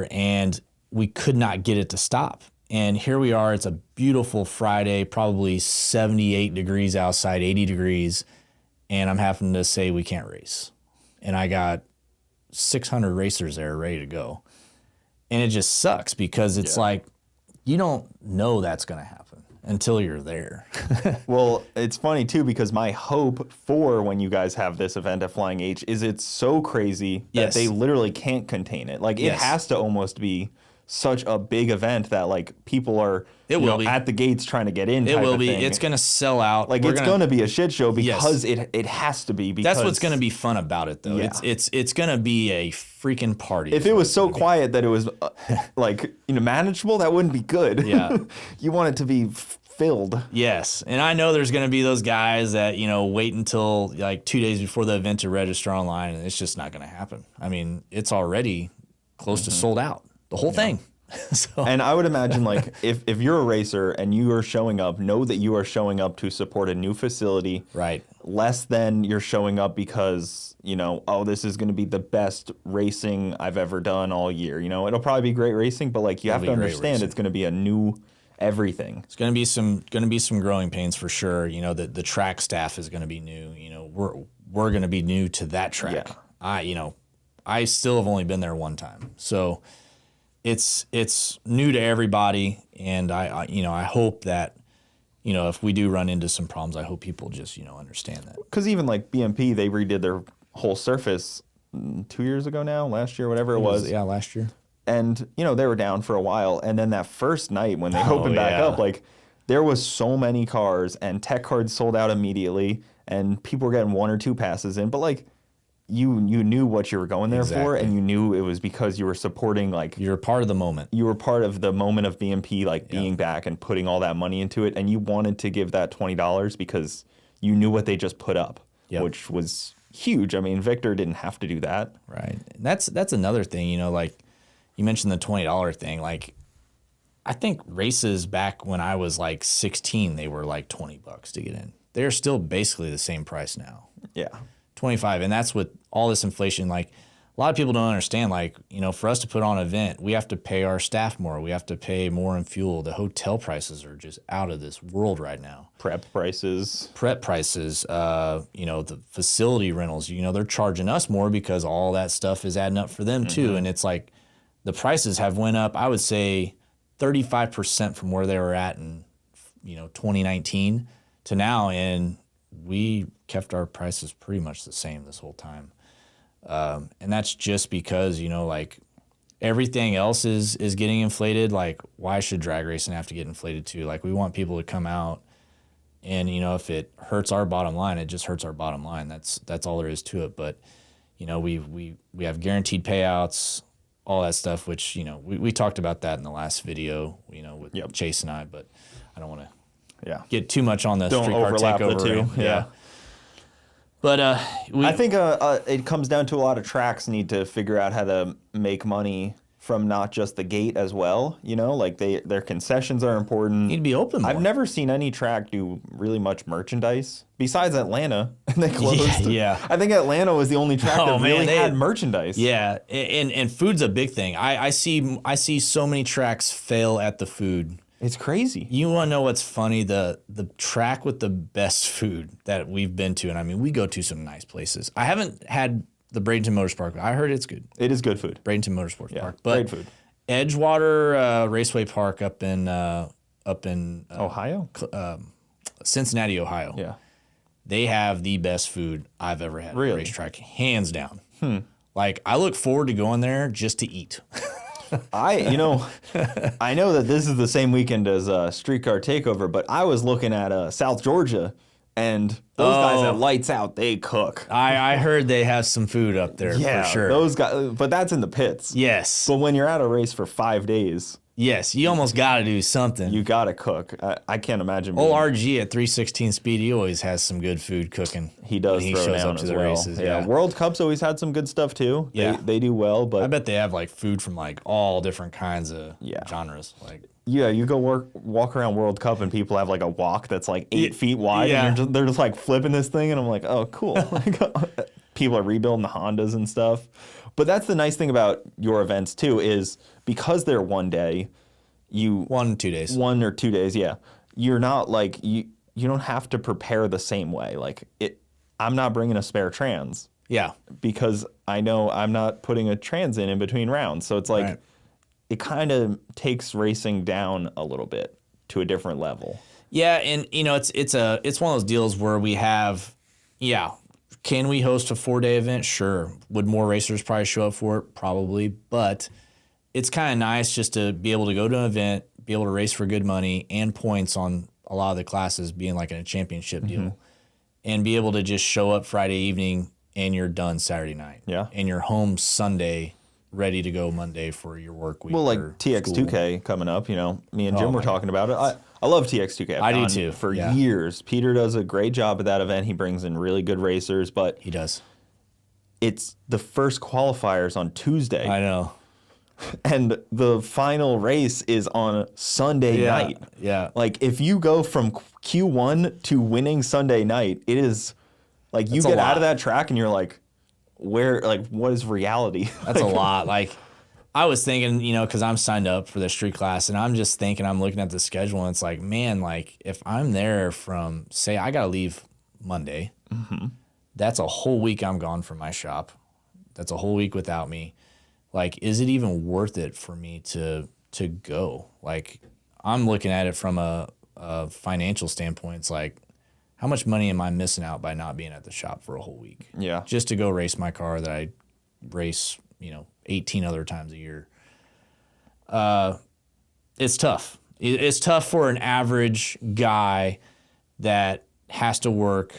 And we could not get it to stop. And here we are, it's a beautiful Friday, probably 78 degrees outside, 80 degrees, and I'm having to say we can't race. And I got 600 racers there ready to go. And it just sucks because it's like, you don't know that's going to happen until you're there. Well, it's funny too, because my hope for when you guys have this event at Flying H is it's so crazy that they literally can't contain it. Like it has to almost be such a big event that like people are at the gates trying to get in. It will be. It's going to sell out. Like it's going to be a shit show because it has to be. Because that's what's going to be fun about it, though. Yeah. It's going to be a freaking party. If it was so quiet that it was like, you know, manageable, that wouldn't be good. Yeah, you want it to be filled. Yes, and I know there's going to be those guys that, you know, wait until like 2 days before the event to register online, and it's just not going to happen. I mean, it's already close to sold out. The whole thing. So. And I would imagine, like, if you're a racer and you are showing up, know that you are showing up to support a new facility. Right. Less than you're showing up because, you know, oh, this is going to be the best racing I've ever done all year. You know, it'll probably be great racing, but, like, you have to understand it's going to be a new everything. It's going to be some growing pains for sure. You know, the track staff is going to be new. You know, we're going to be new to that track. Yeah. I still have only been there one time. So it's new to everybody, and I hope that, you know, if we do run into some problems, I hope people just, you know, understand that. Because even like BMP, they redid their whole surface 2 years ago now, last year, whatever it was. Yeah, last year. And, you know, they were down for a while, and then that first night when they opened back up, like, there was so many cars, and tech cards sold out immediately, and people were getting 1 or 2 passes in, but like, you knew what you were going there for, Exactly. and you knew it was because you were supporting, like, You're a part of the moment. you were part of the moment of BMP, like, being back and putting all that money into it, and you wanted to give that $20 because you knew what they just put up, which was huge. I mean, Victor didn't have to do that. Right. And that's another thing, you know, like you mentioned the $20 thing. Like, I think races back when I was like 16, they were like $20 to get in. They're still basically the same price now. Yeah. 25. And that's with all this inflation. Like, a lot of people don't understand, like, you know, for us to put on an event, we have to pay our staff more. We have to pay more in fuel. The hotel prices are just out of this world right now. Prep prices, you know, the facility rentals, you know, they're charging us more because all that stuff is adding up for them too. And it's like the prices have went up, I would say 35% from where they were at in, you know, 2019 to now. And we kept our prices pretty much the same this whole time. And that's just because, you know, like everything else is getting inflated. Like, why should drag racing have to get inflated too? Like, we want people to come out and, you know, if it hurts our bottom line, it just hurts our bottom line. That's all there is to it. But, you know, we have guaranteed payouts, all that stuff, which, you know, we talked about that in the last video, you know, with Chase and I, but I don't want to get too much on the don't street car overlap takeover. the two. Yeah. But I think it comes down to a lot of tracks need to figure out how to make money from not just the gate as well. You know, like their concessions are important. need to be open more. I've never seen any track do really much merchandise besides Atlanta, and they closed. Yeah. I think Atlanta was the only track that really had merchandise. Yeah, and food's a big thing. I see so many tracks fail at the food. It's crazy. You want to know what's funny? The track with the best food that we've been to, and I mean, we go to some nice places. I haven't had the Bradenton Motorsports. I heard it's good. It is good food. Bradenton Motorsports Park. But great food. Edgewater Raceway Park up in Ohio? Cincinnati, Ohio. Yeah. They have the best food I've ever had at a racetrack, hands down. Like, I look forward to going there just to eat. I know that this is the same weekend as Street Car Takeover, but I was looking at South Georgia, and those guys at Lights Out, they cook. I heard they have some food up there for sure. Those guys, but that's in the pits. Yes. But when you're at a race for 5 days, yes, you almost got to do something. you got to cook. I can't imagine. Old RG at 316 Speed, he always has some good food cooking. He does. When he throw shows down up to as the well. races. Yeah. World Cup's always had some good stuff too. Yeah. They do well, but I bet they have like food from like all different kinds of genres. Like, yeah, you go walk around World Cup and people have like a wok that's like 8 feet wide, and they're just like flipping this thing, and I'm like, oh, cool. People are rebuilding the Hondas and stuff. But that's the nice thing about your events too, is because they're 1 day, 1 2 days. 1 or 2 days, yeah. You're not like you don't have to prepare the same way. Like I'm not bringing a spare trans. Yeah. Because I know I'm not putting a trans in between rounds. So it's like it kind of takes racing down a little bit to a different level. Yeah, and you know, it's one of those deals where we have, can we host a 4-day event? Sure. Would more racers probably show up for it? Probably. But it's kind of nice just to be able to go to an event, be able to race for good money and points on a lot of the classes, being like in a championship deal, and be able to just show up Friday evening and you're done Saturday night. Yeah. And you're home Sunday, ready to go Monday for your work week. Well, like TX2K coming up, you know, me and Jim were talking about it. I love TX2K. I do too. For years. Peter does a great job at that event. He brings in really good racers, but he does. It's the first qualifiers on Tuesday. I know. And the final race is on Sunday night. Yeah. Like, if you go from Q1 to winning Sunday night, it is like you get out of that track and you're like, what is reality? That's a lot. Like, I was thinking, you know, because I'm signed up for the street class, and I'm just thinking, I'm looking at the schedule, and it's like, man, like, if I'm there from, say, I got to leave Monday, that's a whole week I'm gone from my shop. That's a whole week without me. Like, is it even worth it for me to go? Like, I'm looking at it from a financial standpoint. It's like, how much money am I missing out by not being at the shop for a whole week? Yeah. Just to go race my car that I race, 18 other times a year. It's tough. It's tough for an average guy that has to work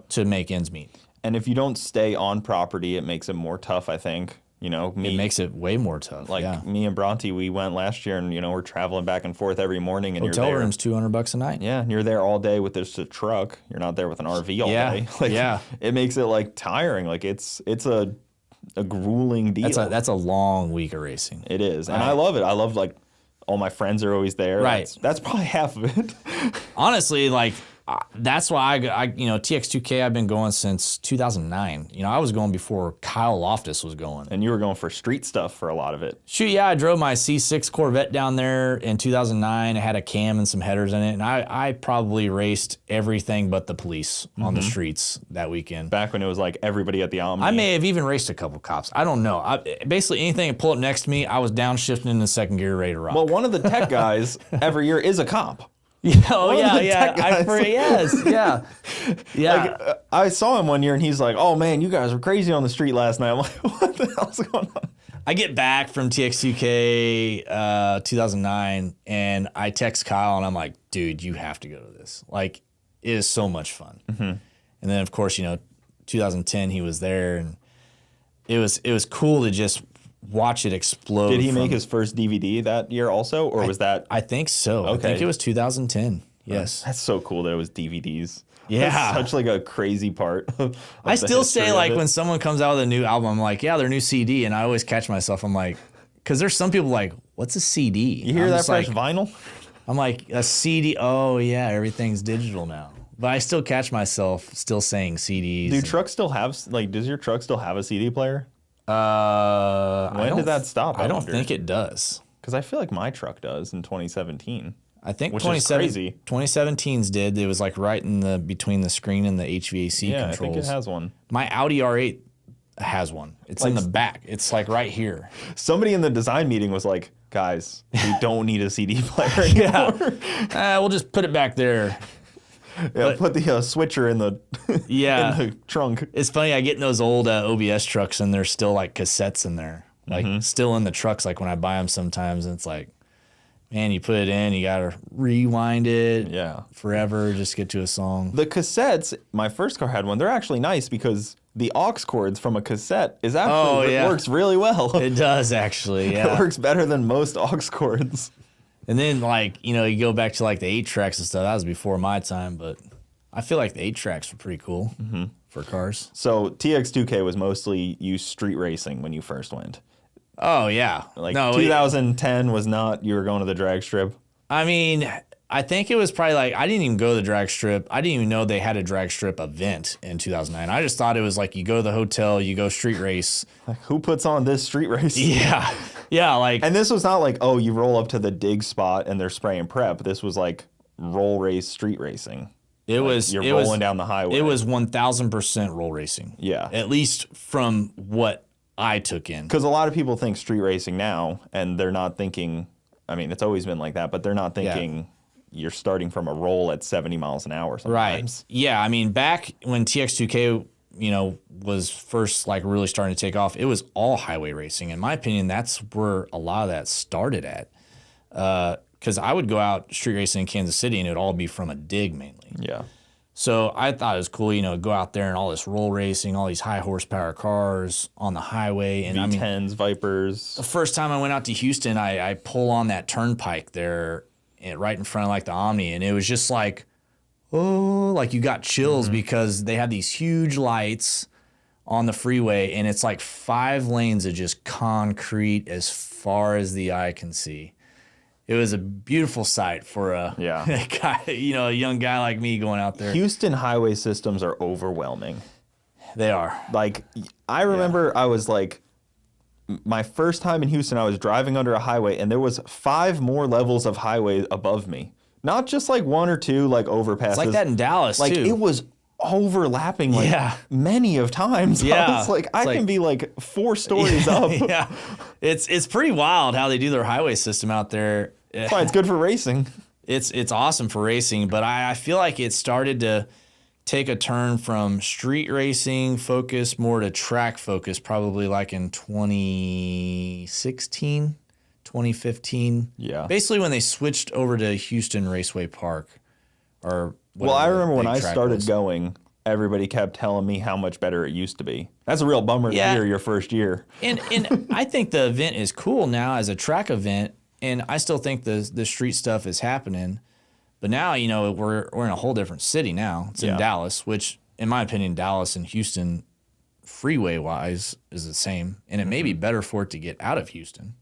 to make ends meet. And if you don't stay on property, it makes it more tough, I think. You know, It makes it way more tough. like me and Bronte, we went last year, and we're traveling back and forth every morning. And Hotel you're there, room's $200 a night. yeah, and you're there all day with just a truck. You're not there with an RV all day. Like, it makes it like tiring. Like it's a grueling deal. That's a long week of racing. It is, and I love it. I love like all my friends are always there. Right. That's probably half of it. Honestly, like that's why I TX2K I've been going since 2009. I was going before Kyle Loftus was going. And you were going for street stuff for a lot of it. Shoot, yeah, I drove my C6 Corvette down there in 2009. It had a cam and some headers in it, and I probably raced everything but the police on the streets that weekend. Back when it was like everybody at the Omni. I may have even raced a couple cops. I don't know. Basically, anything that pulled up next to me, I was downshifting into second gear, ready to rock. Well, one of the tech guys every year is a cop. Yeah. Like, I saw him one year, and he's like, "Oh man, you guys were crazy on the street last night." I'm like, "What the hell's going on?" I get back from TX2K 2009, and I text Kyle, and I'm like, "Dude, you have to go to this. Like, it is so much fun." And then, of course, 2010 he was there, and it was cool to just watch it explode. Did he make his first DVD that year also, or was that? I think so. Okay. I think it was 2010. Yes. That's so cool that it was DVDs. Yeah. That's such like a crazy part. I still say, like, when someone comes out with a new album, I'm like, yeah, their new CD, and I always catch myself. I'm like, because there's some people like, what's a CD? You hear that fresh vinyl? I'm like, a CD? Oh yeah, everything's digital now. But I still catch myself still saying CDs. Do trucks still have does your truck still have a CD player? When did that stop? I don't think it does. Because I feel like my truck does in 2017. I think which is crazy. 2017's did. It was like right in between the screen and the HVAC controls. I think it has one. My Audi R8 has one. It's in the back. It's like right here. Somebody in the design meeting was like, "Guys, we don't need a CD player anymore." We'll just put it back there. Yeah, put the switcher in the in the trunk. It's funny. I get in those old OBS trucks, and there's still like cassettes in there, like still in the trucks. Like when I buy them sometimes, and it's like, man, you put it in, you gotta rewind it, forever just to get to a song. The cassettes, my first car had one. They're actually nice because the aux cords from a cassette is actually it works really well. It does actually. Yeah, it works better than most aux cords. And then, like, you go back to, like, the 8-tracks and stuff. That was before my time, but I feel like the 8-tracks were pretty cool for cars. So TX2K was mostly you street racing when you first went. Oh, yeah. Like, 2010 was not, you were going to the drag strip? I mean, I think it was probably like, I didn't even go to the drag strip. I didn't even know they had a drag strip event in 2009. I just thought it was like you go to the hotel, you go street race. Like, who puts on this street race? Yeah. Yeah, like. And this was not like, oh, you roll up to the dig spot and they're spraying prep. This was like roll race street racing. You're rolling down the highway. It was 1,000% roll racing. Yeah. At least from what I took in. Because a lot of people think street racing now, and they're not thinking, I mean, it's always been like that, but they're not thinking you're starting from a roll at 70 miles an hour sometimes. Right. Yeah, I mean, back when TX2K, was first like really starting to take off, it was all highway racing. In my opinion, that's where a lot of that started at. Because I would go out street racing in Kansas City, and it would all be from a dig mainly. Yeah. So I thought it was cool, go out there and all this roll racing, all these high horsepower cars on the highway. And V10s, Vipers. The first time I went out to Houston, I pull on that turnpike there right in front of like the Omni, and it was just like, oh, like you got chills because they had these huge lights on the freeway, and it's like 5 lanes of just concrete as far as the eye can see. It was a beautiful sight for a guy, a young guy like me going out there. Houston highway systems are overwhelming. They are. Like, I remember I was like, my first time in Houston, I was driving under a highway, and there was 5 more levels of highway above me. Not just like 1 or 2 like overpasses. It's like that in Dallas like, too. It was overlapping many of times. Yeah. I was like, I can be like 4 stories up. Yeah. It's pretty wild how they do their highway system out there. That's why it's good for racing. It's awesome for racing, but I feel like it started to take a turn from street racing focus more to track focus, probably like in 2016. 2015. Yeah. Basically when they switched over to Houston Raceway Park. I remember when I started going, everybody kept telling me how much better it used to be. That's a real bummer to hear your first year. And I think the event is cool now as a track event, and I still think the street stuff is happening. But now, you know, we're in a whole different city now. It's in Dallas, which, in my opinion, Dallas and Houston, freeway-wise, is the same. And it may be better for it to get out of Houston.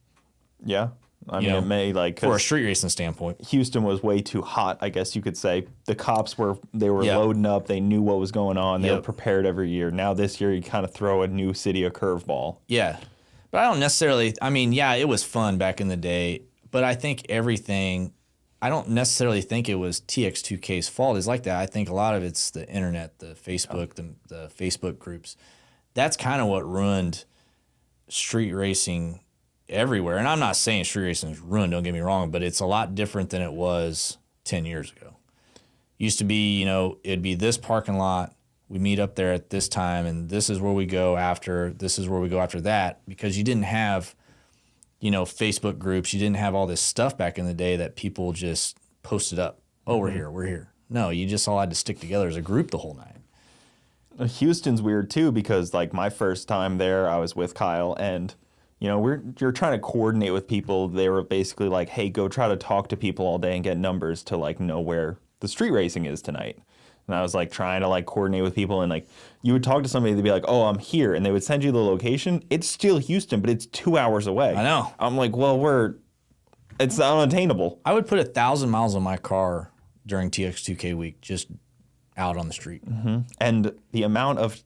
Yeah. I mean, it may, like... For a street racing standpoint. Houston was way too hot, I guess you could say. The cops were loading up. They knew what was going on. They were prepared every year. Now this year, you kind of throw a new city a curveball. Yeah. But I don't necessarily... I mean, yeah, it was fun back in the day. But I think everything... I don't necessarily think it was TX2K's fault. It's like that. I think a lot of it's the internet, the Facebook, the Facebook groups. That's kind of what ruined street racing everywhere. And I'm not saying street racing is ruined, don't get me wrong, but it's a lot different than it was 10 years ago. Used to be, you know, it'd be this parking lot, we meet up there at this time, and this is where we go after, this is where we go after that, because you didn't have, you know, Facebook groups, you didn't have all this stuff back in the day that people just posted up. Oh, we're here, we're here. No, you just all had to stick together as a group the whole night. Houston's weird too, because like my first time there, I was with Kyle, and you know, you're trying to coordinate with people. They were basically like, hey, go try to talk to people all day and get numbers to like know where the street racing is tonight. And I was like trying to like coordinate with people, and like you would talk to somebody, they'd be like, oh, I'm here, and they would send you the location. It's still Houston, but it's 2 hours away. I know. I'm like, well, it's unattainable. I would put 1,000 miles on my car during TX2K week, just out on the street. Mm-hmm. And the amount of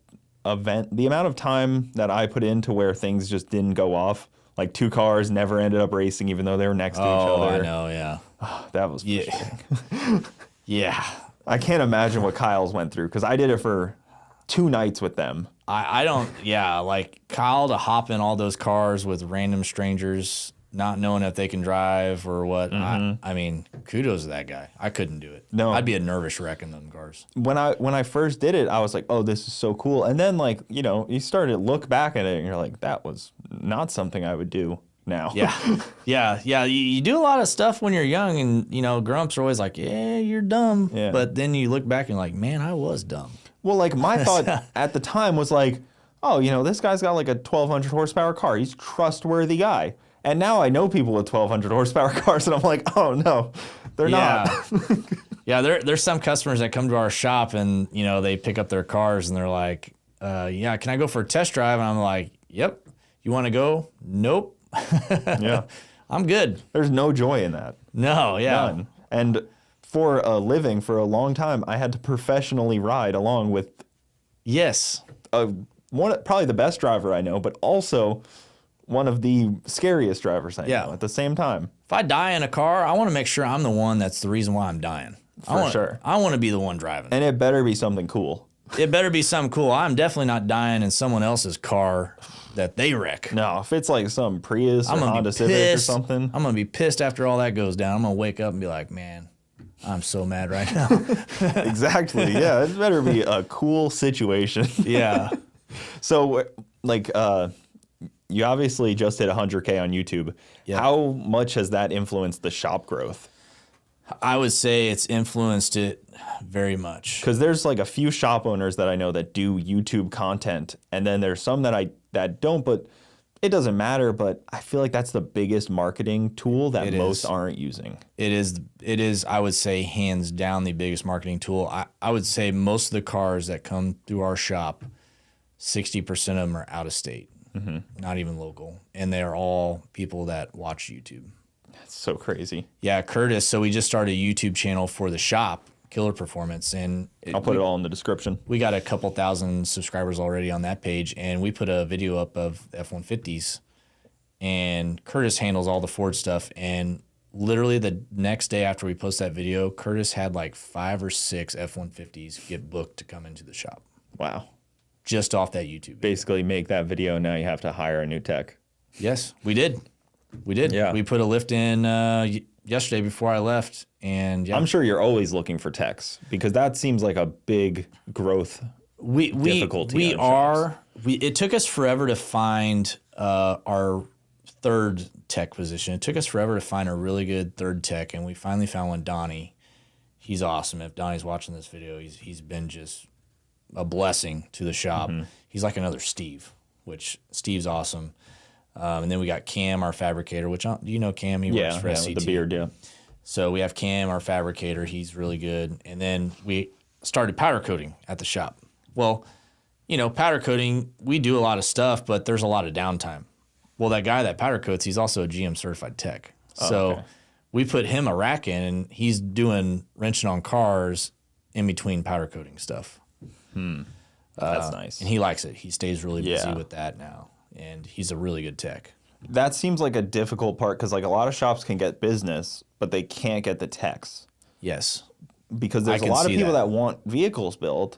time that I put into where things just didn't go off, like 2 cars never ended up racing even though they were next to each other. I know, yeah. That was frustrating. Yeah. I can't imagine what Kyle's went through, because I did it for 2 nights with them. I don't, like Kyle to hop in all those cars with random strangers, not knowing if they can drive or what. I mean, kudos to that guy. I couldn't do it. No. I'd be a nervous wreck in them cars. When I first did it, I was like, oh, this is so cool. And then, like, you know, you started to look back at it and you're like, that was not something I would do now. Yeah. You do a lot of stuff when you're young, and, you know, grown-ups are always like, yeah, you're dumb. Yeah. But then you look back and you're like, man, I was dumb. Well, like, my thought at the time was like, oh, you know, this guy's got like a 1,200 horsepower car. He's a trustworthy guy. And now I know people with 1,200 horsepower cars, and I'm like, oh, no, they're not. Yeah, there's some customers that come to our shop, and, you know, they pick up their cars, and they're like, yeah, can I go for a test drive? And I'm like, yep. You want to go? Nope. Yeah. I'm good. There's no joy in that. No, yeah. None. And for a living, for a long time, I had to professionally ride along with probably the best driver I know, but also one of the scariest drivers I know at the same time. If I die in a car, I want to make sure I'm the one that's the reason why I'm dying. For sure. I want to be the one driving. And it better be something cool. It better be something cool. I'm definitely not dying in someone else's car that they wreck. No, if it's like some Prius or Honda Civic or something. I'm going to be pissed after all that goes down. I'm going to wake up and be like, man, I'm so mad right now. Exactly. Yeah, it better be a cool situation. Yeah. So, like, you obviously just hit 100K on YouTube. Yep. How much has that influenced the shop growth? I would say it's influenced it very much. Because there's like a few shop owners that I know that do YouTube content, and then there's some that don't, but it doesn't matter. But I feel like that's the biggest marketing tool that most aren't using. It is, I would say, hands down the biggest marketing tool. I would say most of the cars that come through our shop, 60% of them are out of state, not even local. And they're all people that watch YouTube. That's so crazy. Yeah, Curtis. So we just started a YouTube channel for the shop, Killer Performance, and I'll put it all in the description. We got a couple thousand subscribers already on that page, and we put a video up of F-150s, and Curtis handles all the Ford stuff. And literally the next day after we post that video, Curtis had like 5 or 6 F-150s get booked to come into the shop. Wow. Just off that YouTube video. Basically make that video, now you have to hire a new tech. Yes, we did. Yeah. We put a lift in yesterday before I left, and I'm sure you're always looking for techs, because that seems like a big growth difficulty. It took us forever to find our third tech position. It took us forever to find a really good third tech, and we finally found one, Donnie. He's awesome. If Donnie's watching this video, he's been just a blessing to the shop. He's like another Steve, which Steve's awesome. And then we got Cam, our fabricator, which do you know Cam? He works for SCT. With the beard, yeah. So we have Cam, our fabricator. He's really good. And then we started powder coating at the shop. Well, you know, powder coating, we do a lot of stuff, but there's a lot of downtime. Well, that guy that powder coats, he's also a GM certified tech. So we put him a rack in, and he's doing wrenching on cars in between powder coating stuff. That's nice. And he likes it. He stays really busy with that now. And he's a really good tech. That seems like a difficult part because like a lot of shops can get business, but they can't get the techs. Yes. Because there's a lot of people that want vehicles built,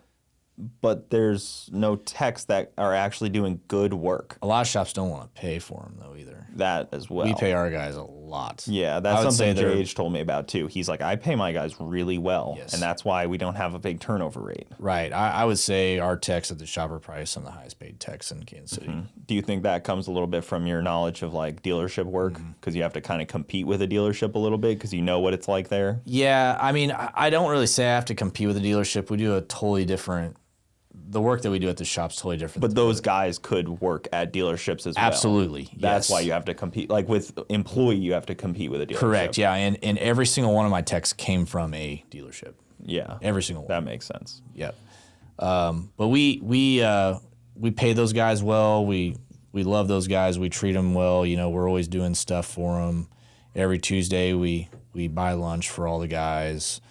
but there's no techs that are actually doing good work. A lot of shops don't want to pay for them, though, either. That as well. We pay our guys a lot. Yeah, that's something Jage told me about, too. He's like, I pay my guys really well, and that's why we don't have a big turnover rate. Right. I would say our techs at the shop are probably some of the highest paid techs in Kansas City. Do you think that comes a little bit from your knowledge of, like, dealership work? Because you have to kind of compete with a dealership a little bit because you know what it's like there? Yeah, I mean, I don't really say I have to compete with a dealership. We do a totally different... The work that we do at the shop's totally different. But those guys could work at dealerships as well. Absolutely. That's why you have to compete. Like with employee, you have to compete with a dealership. Correct. Yeah, and every single one of my techs came from a dealership. Yeah. Every single one. That makes sense. Yep. But we pay those guys well. We love those guys. We treat them well. You know, we're always doing stuff for them. Every Tuesday we buy lunch for all the guys.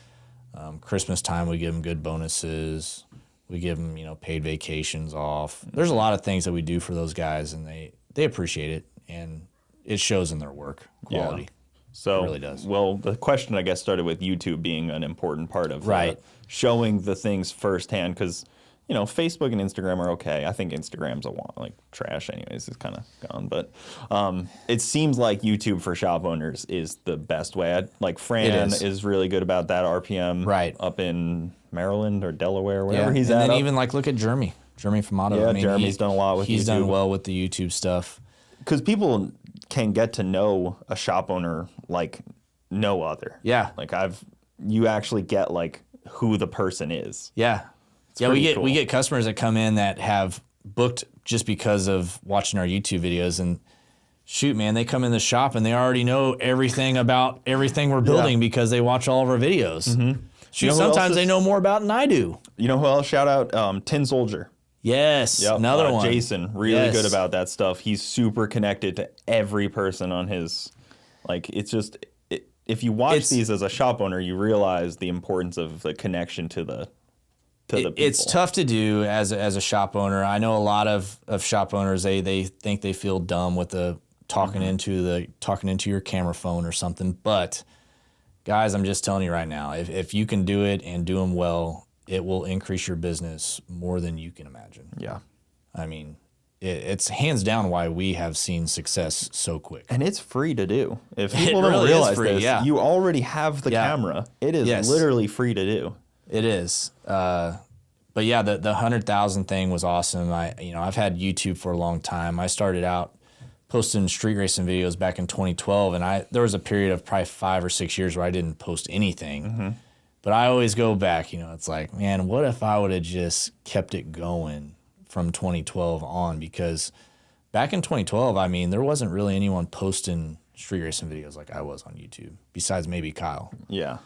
Christmas time we give them good bonuses. We give them, you know, paid vacations off. There's a lot of things that we do for those guys, and they appreciate it, and it shows in their work quality. Yeah. So, it really does. Well, the question, I guess, started with YouTube being an important part of showing the things firsthand, because, you know, Facebook and Instagram are okay. I think Instagram's like trash anyways. It's kind of gone. But it seems like YouTube for shop owners is the best way. Like Fran is really good about that. RPM up in Maryland or Delaware, wherever he's at. And then even like look at Jeremy from Auto. Yeah, I mean, Jeremy's done a lot with YouTube. He's done well with the YouTube stuff. Because people can get to know a shop owner like no other. Yeah. Like you actually get like who the person is. Yeah. We get customers that come in that have booked just because of watching our YouTube videos, and shoot, man, they come in the shop and they already know everything about everything we're building because they watch all of our videos. Shoot, sometimes they know more about it than I do. You know who else? Shout out Tin Soldier. Yes, another one. Jason, really good about that stuff. He's super connected to every person on his, like, it's just, if you watch these as a shop owner, you realize the importance of the connection to the people. It's tough to do as a shop owner. I know a lot of shop owners, they think they feel dumb with the talking into your camera phone or something. But guys, I'm just telling you right now, if you can do it and do them well, it will increase your business more than you can imagine. Yeah. I mean, it's hands down why we have seen success so quick. And it's free to do. If people don't realize this, you already have the camera. It is literally free to do. It is. But yeah, the 100,000 thing was awesome. I've had YouTube for a long time. I started out posting street racing videos back in 2012, and there was a period of probably 5 or 6 years where I didn't post anything. But I always go back, it's like, man, what if I would have just kept it going from 2012 on? Because back in 2012, I mean, there wasn't really anyone posting street racing videos like I was on YouTube, besides maybe Kyle. Yeah.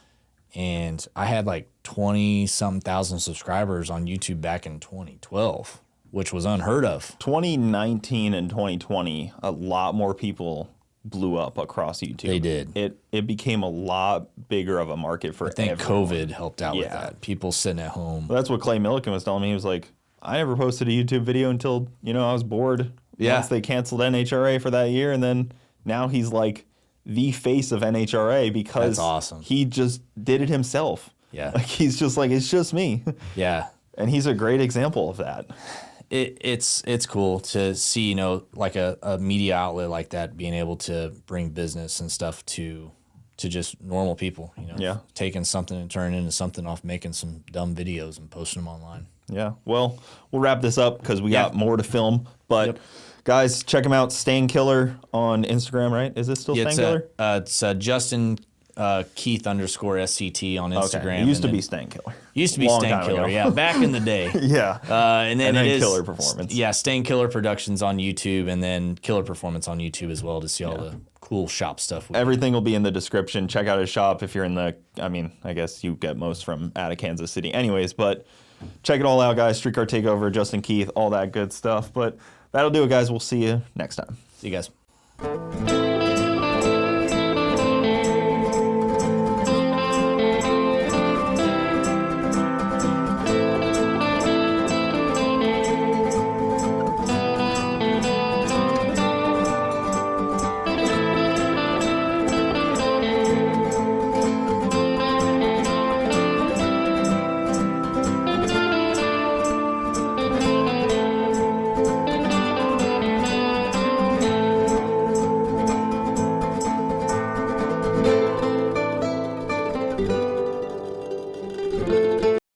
And I had like 20-something thousand subscribers on YouTube back in 2012, which was unheard of. 2019 and 2020, a lot more people blew up across YouTube. They did. It became a lot bigger of a market for everyone. I think COVID helped out with that. People sitting at home. Well, that's what Clay Milliken was telling me. He was like, I never posted a YouTube video until, I was bored. Once they canceled NHRA for that year. And then now he's like the face of NHRA because that's awesome. He just did it himself. Yeah. Like he's just like, it's just me. Yeah. And he's a great example of that. It's cool to see, like a media outlet like that being able to bring business and stuff to just normal people, taking something and turning into something off making some dumb videos and posting them online. Yeah. Well, we'll wrap this up because we got more to film. But guys, check him out. Stain Killer on Instagram, right? Is this still Stain Killer? It's Justin Keith _SCT on Instagram. Okay. It used to be Stank Killer. Used to be Stank Killer, yeah, back in the day. Yeah. And then it is Killer Performance. Yeah, Stank Killer Productions on YouTube, and then Killer Performance on YouTube as well to see all the cool shop stuff. Everything will be in the description. Check out his shop if you're in the. I mean, I guess you get most from out of Kansas City, anyways. But check it all out, guys. Street Car Takeover, Justin Keith, all that good stuff. But that'll do it, guys. We'll see you next time. See you guys.